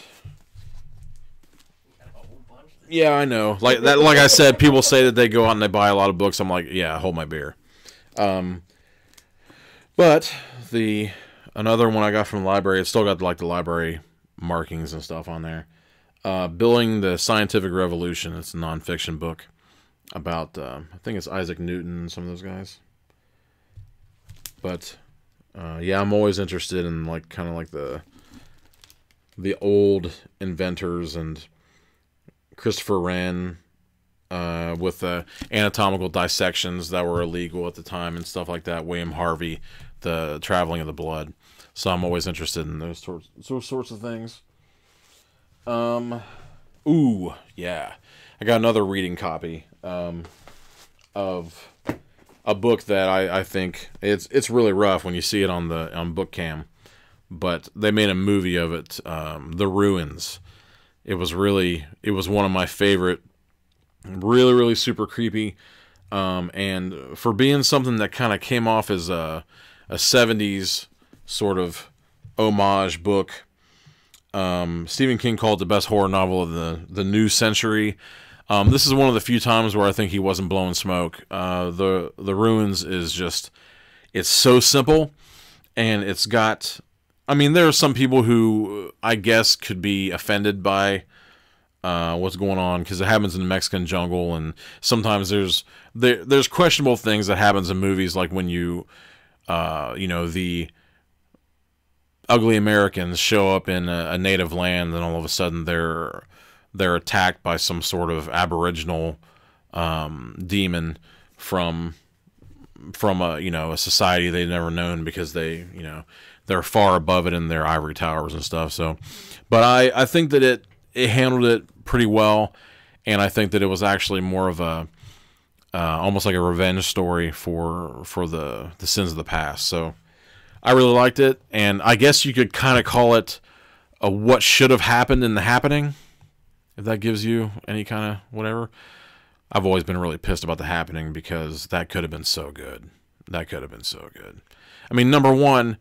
Yeah, I know. Like that. Like I said, people say that they go out and they buy a lot of books. I'm like, yeah, hold my beer. But another one I got from the library, it's still got like the library markings and stuff on there. Building the Scientific Revolution. It's a nonfiction book about I think it's Isaac Newton and some of those guys. But yeah, I'm always interested in like kind of like the old inventors, and Christopher Wren with the anatomical dissections that were illegal at the time and stuff like that. William Harvey, the traveling of the blood. So I'm always interested in those sorts of things. Ooh, yeah. I got another reading copy of a book that I think it's really rough when you see it on Bookcam, but they made a movie of it, The Ruins. It was one of my favorite, really, really super creepy, and for being something that kind of came off as a 70s sort of homage book, Stephen King called it the best horror novel of the new century. This is one of the few times where I think he wasn't blowing smoke. The Ruins is just, it's so simple, and it's got, I mean, there are some people who I guess could be offended by what's going on because it happens in the Mexican jungle, and sometimes there's questionable things that happens in movies, like when the ugly Americans show up in a native land, and all of a sudden they're attacked by some sort of aboriginal demon from a society they've never known, because they're far above it in their ivory towers and stuff. So, but I think that it handled it pretty well, and I think that it was actually more of a almost like a revenge story for the sins of the past. So I really liked it, and I guess you could kind of call it a what should have happened in the happening, if that gives you any kind of whatever. I've always been really pissed about The Happening because that could have been so good. That could have been so good. I mean, number one,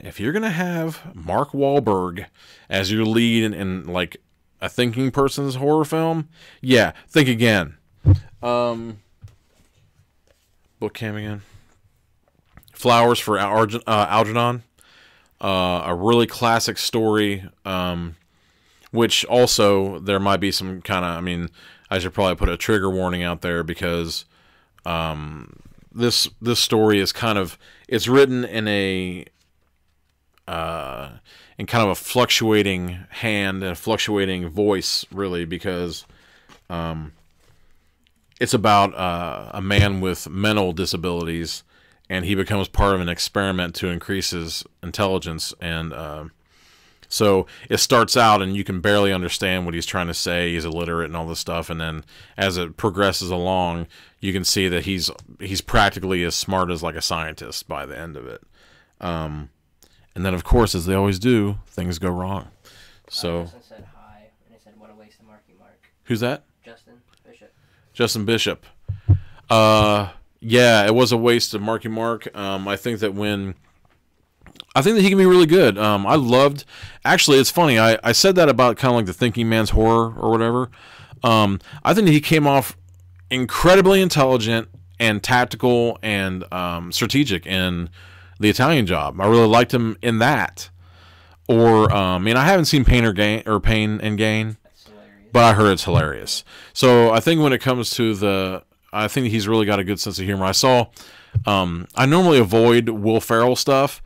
if you're going to have Mark Wahlberg as your lead in like a thinking person's horror film, yeah, think again. Book cam again. Flowers for Algernon. A really classic story, which also there might be some kind of, I mean, I should probably put a trigger warning out there, because this story is kind of, it's written in kind of a fluctuating hand and a fluctuating voice, really, because it's about a man with mental disabilities, and he becomes part of an experiment to increase his intelligence, and so it starts out and you can barely understand what he's trying to say. He's illiterate and all this stuff, and then as it progresses along, you can see that he's practically as smart as like a scientist by the end of it. And then, of course, as they always do, things go wrong. So Justin said hi, and he said, "What a waste of Marky Mark." Who's that? Justin Bishop. Justin Bishop. Yeah, it was a waste of Marky Mark. I think that he can be really good. I loved, actually, it's funny, I said that about kind of like the Thinking Man's Horror or whatever. I think that he came off incredibly intelligent and tactical and strategic in The Italian Job. I really liked him in that. Or, I mean, I haven't seen Pain and Gain, but I heard it's hilarious. So I think when it comes to I think he's really got a good sense of humor. I normally avoid Will Ferrell stuff,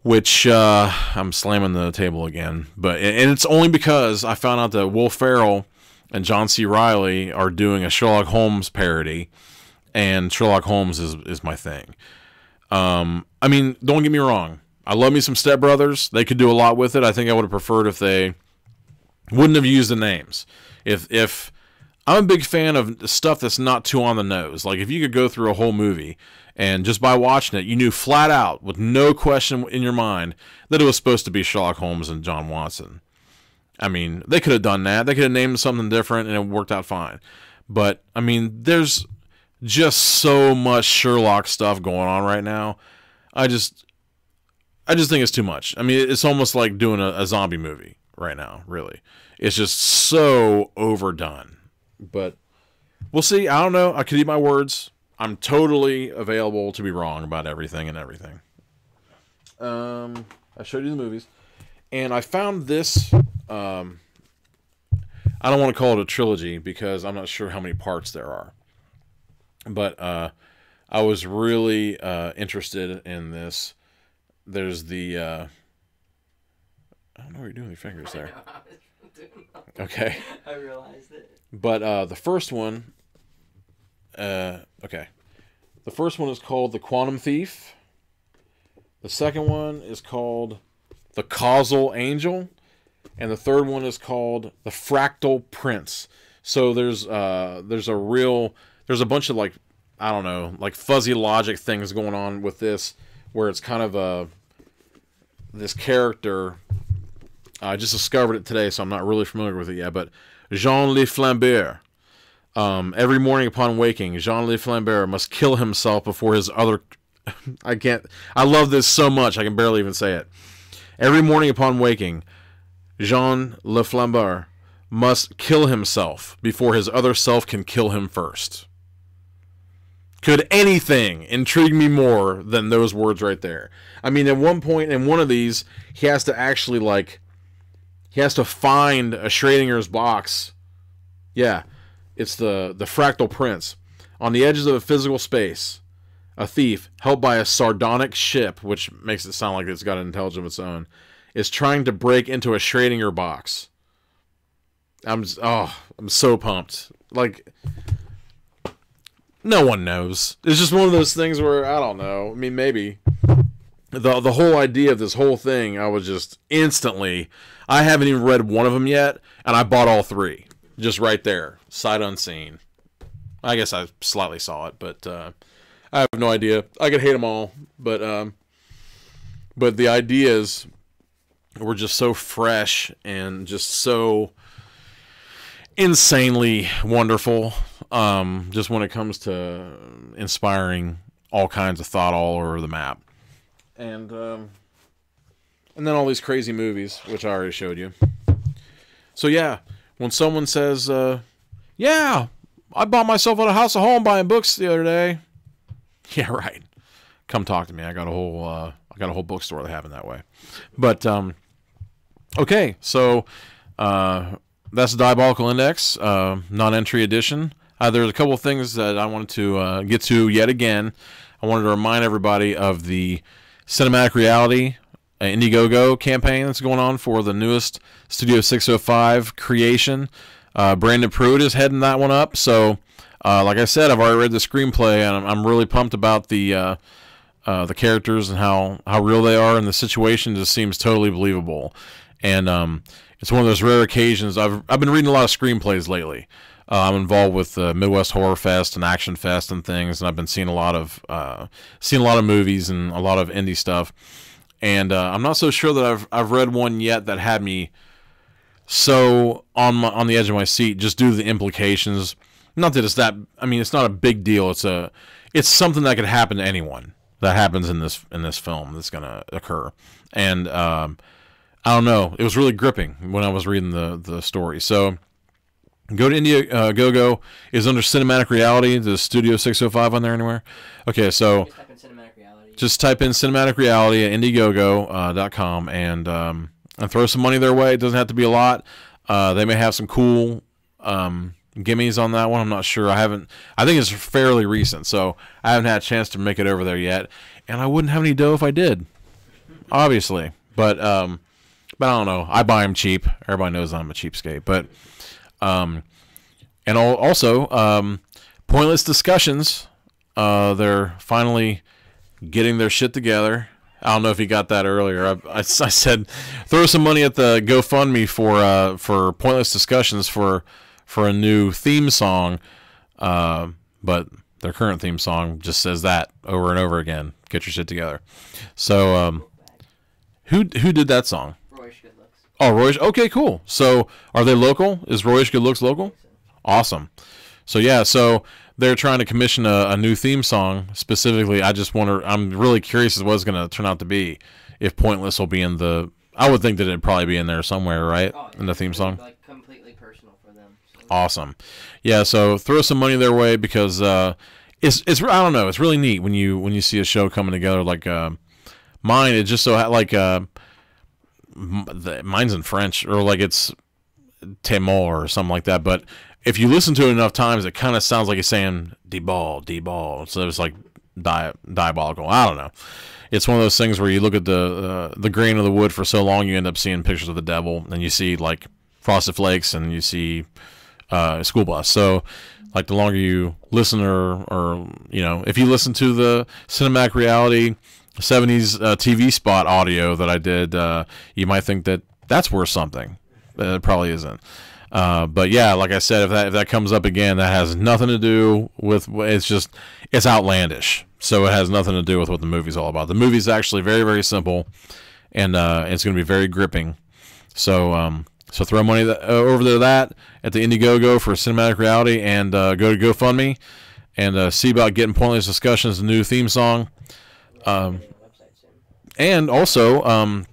which I'm slamming the table again. And it's only because I found out that Will Ferrell and John C. Reilly are doing a Sherlock Holmes parody, and Sherlock Holmes is my thing. I mean, don't get me wrong. I love me some Step Brothers. They could do a lot with it. I think I would have preferred if they wouldn't have used the names. If I'm a big fan of stuff that's not too on the nose. Like, if you could go through a whole movie And just by watching it, you knew flat out, with no question in your mind, that it was supposed to be Sherlock Holmes and John Watson. I mean, they could have done that. They could have named something different, and it worked out fine. But, I mean, there's just so much Sherlock stuff going on right now. I just think it's too much. I mean, it's almost like doing a zombie movie right now, really. It's just so overdone. But we'll see. I don't know. I could eat my words. I'm totally available to be wrong about everything and everything. I showed you the movies. And I found this. I don't want to call it a trilogy because I'm not sure how many parts there are. But I was really interested in this. There's the... I don't know what you're doing with your fingers there. Okay. I realized it. But the first one... okay. The first one is called The Quantum Thief. The second one is called The Causal Angel. And the third one is called The Fractal Prince. So there's a bunch of, like, I don't know, like fuzzy logic things going on with this, where it's kind of this character. I just discovered it today, so I'm not really familiar with it yet. But Jean Le Flambeur. Every morning upon waking, Jean Le Flambeur must kill himself before his other... I love this so much, I can barely even say it. Every morning upon waking, Jean Le Flambeur must kill himself before his other self can kill him first. Could anything intrigue me more than those words right there? I mean, at one point in one of these, he has to actually, he has to find a Schrodinger's box. Yeah, it's the Fractal Prince. On the edges of a physical space, a thief, held by a sardonic ship, which makes it sound like it's got an intelligence of its own, is trying to break into a Schrodinger box. I'm so pumped. Like, no one knows. It's just one of those things where, I don't know. I mean, maybe. The whole idea of this whole thing, I was just instantly... I haven't even read one of them yet, and I bought all three. Just right there. Sight unseen. I guess I slightly saw it, but I have no idea. I could hate them all, but the ideas were just so fresh and just so insanely wonderful. Just when it comes to inspiring all kinds of thought all over the map, and then all these crazy movies, which I already showed you. So yeah, when someone says, "Yeah, I bought myself at a house of home buying books the other day," yeah, right. Come talk to me. I got a whole bookstore that happened that way. But okay, so that's the Diabolical Index, non-entry edition. There's a couple of things that I wanted to get to yet again. I wanted to remind everybody of the Cinematic Reality Indiegogo campaign that's going on for the newest Studio 605 creation. Brandon Pruitt is heading that one up. So, like I said, I've already read the screenplay, and I'm really pumped about the characters and how real they are, and the situation just seems totally believable. And it's one of those rare occasions. I've been reading a lot of screenplays lately. I'm involved with Midwest Horror Fest and Action Fest and things, and I've been seeing a lot of movies and a lot of indie stuff. And I'm not so sure that I've read one yet that had me so on the edge of my seat just due to the implications. Not that it's that. I mean, it's not a big deal. It's something that could happen to anyone that happens in this film that's going to occur. And I don't know. It was really gripping when I was reading the story. So go to Indiegogo. Is under Cinematic Reality. The Studio 605 on there anywhere? Okay, so just type in Cinematic Reality at Indiegogo.com and throw some money their way. It doesn't have to be a lot. They may have some cool gimmies on that one. I'm not sure. I think it's fairly recent, so I haven't had a chance to make it over there yet. And I wouldn't have any dough if I did, obviously. But I don't know. I buy them cheap. Everybody knows I'm a cheapskate. But and also Pointless Discussions. They're finally getting their shit together. I don't know if you got that earlier. I said throw some money at the GoFundMe for Pointless Discussions for a new theme song, but their current theme song just says that over and over again. Get your shit together. So, who did that song? Royish Good Looks. Oh, Royish. Okay, cool. So, are they local? Is Royish Good Looks local? Awesome. So yeah, so they're trying to commission a new theme song specifically. I just wonder. I'm really curious as what it's going to turn out to be. If Pointless will be in the, I would think that it'd probably be in there somewhere, right? Oh, yeah, in the theme song. Like completely personal for them. So. Awesome. Yeah. So throw some money their way because it's I don't know. It's really neat when you see a show coming together like mine. It just so like mine's in French or like it's Tamil or something like that, but if you listen to it enough times, it kind of sounds like it's saying "D-ball, D-ball." So it's like diabolical. I don't know. It's one of those things where you look at the grain of the wood for so long, you end up seeing pictures of the devil, and you see like Frosted Flakes, and you see School Bus. So, like the longer you listen, or you know, if you listen to the Cinematic Reality '70s TV spot audio that I did, you might think that that's worth something. It probably isn't. But yeah, like I said, if that comes up again, that has nothing to do with, it's outlandish. So it has nothing to do with what the movie's all about. The movie's actually very, very simple, and it's going to be very gripping. So so throw money over to that at the Indiegogo for Cinematic Reality, and go to GoFundMe and see about getting Pointless Discussions a new theme song. And also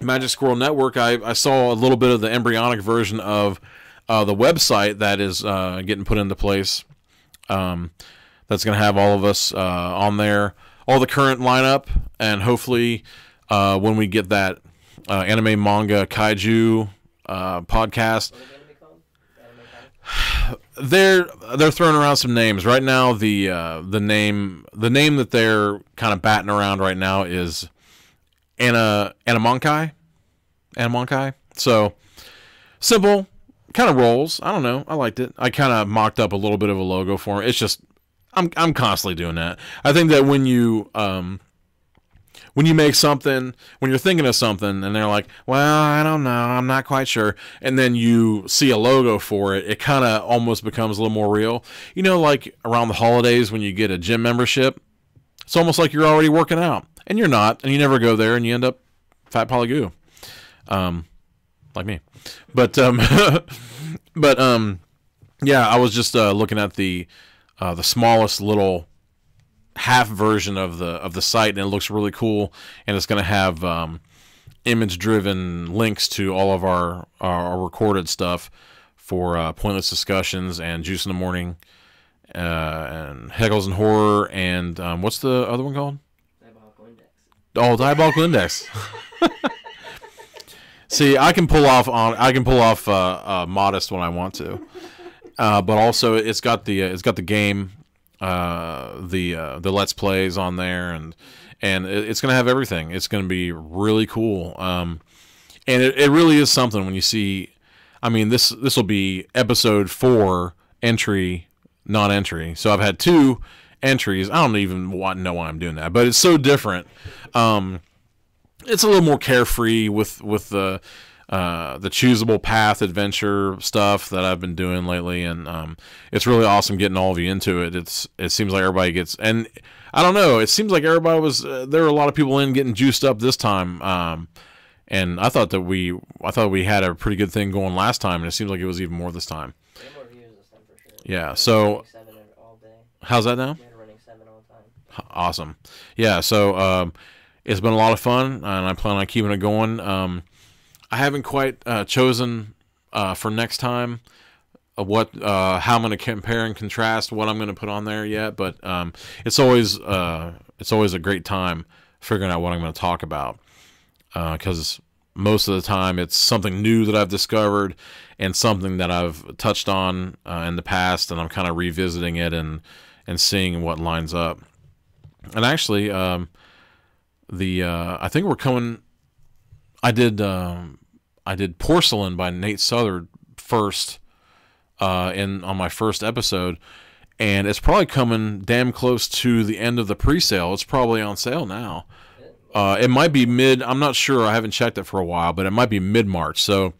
Magic Squirrel Network, I saw a little bit of the embryonic version of the website that is getting put into place. That's going to have all of us on there, all the current lineup, and hopefully when we get that anime, manga, kaiju podcast, What are they going to be called? they're throwing around some names right now. The name that they're kind of batting around right now is Animonkai. So simple, kind of rolls. I don't know. I liked it. I kind of mocked up a little bit of a logo for it. It's just I'm constantly doing that. I think that when you make something, when you're thinking of something, and they're like, well, I don't know, I'm not quite sure, and then you see a logo for it, it kind of almost becomes a little more real. You know, like around the holidays when you get a gym membership, it's almost like you're already working out, and you're not, and you never go there, and you end up fat poly goo. Like me. But yeah, I was just looking at the smallest little half version of the site, and it looks really cool, and it's going to have image driven links to all of our recorded stuff for Pointless Discussions and Juice in the Morning and Heckles and Horror, and what's the other one called? Diabolical Index. Oh, Diabolical Index. See, I can pull off modest when I want to, but also it's got the game, the Let's Plays on there, and it's gonna have everything. It's gonna be really cool, and it really is something when you see. I mean, this will be episode 4 entry, non-entry. So I've had 2 entries. I don't even know why I'm doing that, but it's so different. It's a little more carefree with the choosable path adventure stuff that I've been doing lately, and it's really awesome getting all of you into it. It seems like everybody gets, and I don't know, it seems like everybody was there were a lot of people in getting juiced up this time, and I thought we had a pretty good thing going last time, and it seems like it was even more this time. We had more views this time for sure. Yeah, so 7 all day. how's that now? We had running 7 all the time. Awesome. Yeah, so it's been a lot of fun, and I plan on keeping it going. I haven't quite chosen for next time how I'm going to compare and contrast what I'm going to put on there yet, but it's always a great time figuring out what I'm going to talk about, because most of the time it's something new that I've discovered and something that I've touched on in the past, and I'm kind of revisiting it and seeing what lines up. And actually, I think we're coming. I did Porcelain by Nate Southard first on my first episode, and it's probably coming damn close to the end of the pre-sale. It's probably on sale now. It might be mid. I'm not sure. I haven't checked it for a while, but it might be mid-March. So,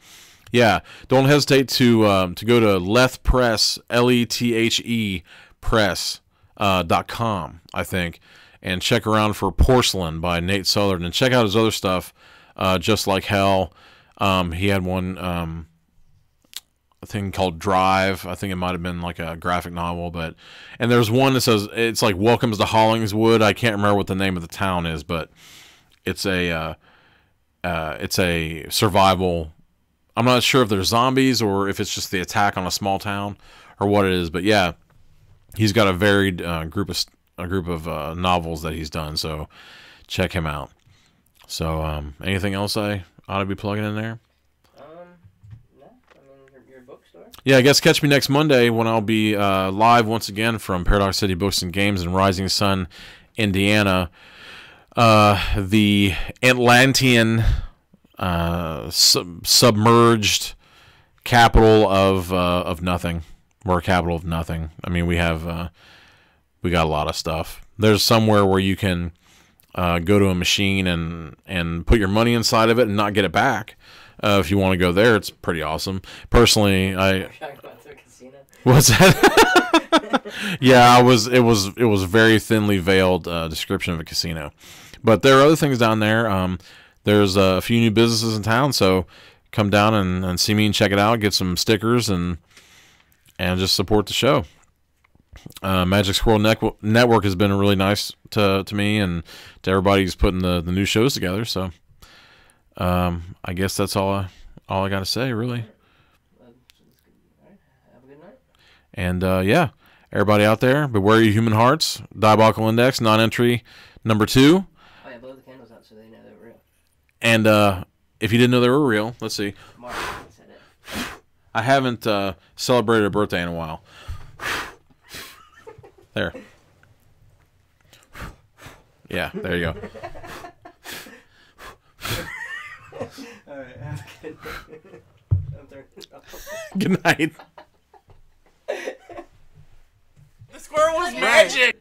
yeah, don't hesitate to go to Leth Press, Lethe Press. .com, I think, and check around for Porcelain by Nate Southard, and check out his other stuff, Just Like Hell. He had one a thing called Drive. I think it might have been like a graphic novel, and there's one that says it's like Welcomes to Hollingswood. I can't remember what the name of the town is, but it's a survival. I'm not sure if there's zombies or if it's just the attack on a small town or what it is, but yeah, he's got a varied group of novels that he's done. So check him out. So anything else I ought to be plugging in there? No. I mean, your bookstore. Yeah, I guess catch me next Monday when I'll be live once again from Paradox City Books and Games in Rising Sun, Indiana. The Atlantean submerged capital of nothing. We're a capital of nothing. I mean, we got a lot of stuff. There's somewhere where you can go to a machine and put your money inside of it and not get it back. If you want to go there, it's pretty awesome. Personally, what's that? Yeah, it was very thinly veiled description of a casino. But there are other things down there. There's a few new businesses in town, so come down and see me and check it out. Get some stickers and just support the show. Magic Squirrel Network has been really nice to me and to everybody who's putting the new shows together. So I guess that's all I got to say, really. Have a good night. And yeah, everybody out there, beware your human hearts. Diabolical Index, non-entry number 2. Oh yeah, blow the candles out so they know they're real. And if you didn't know they were real, let's see. Mark said it. I haven't celebrated a birthday in a while. There. Yeah, there you go. All right, have a good night. I'm turning it off. Good night. The squirrel was magic!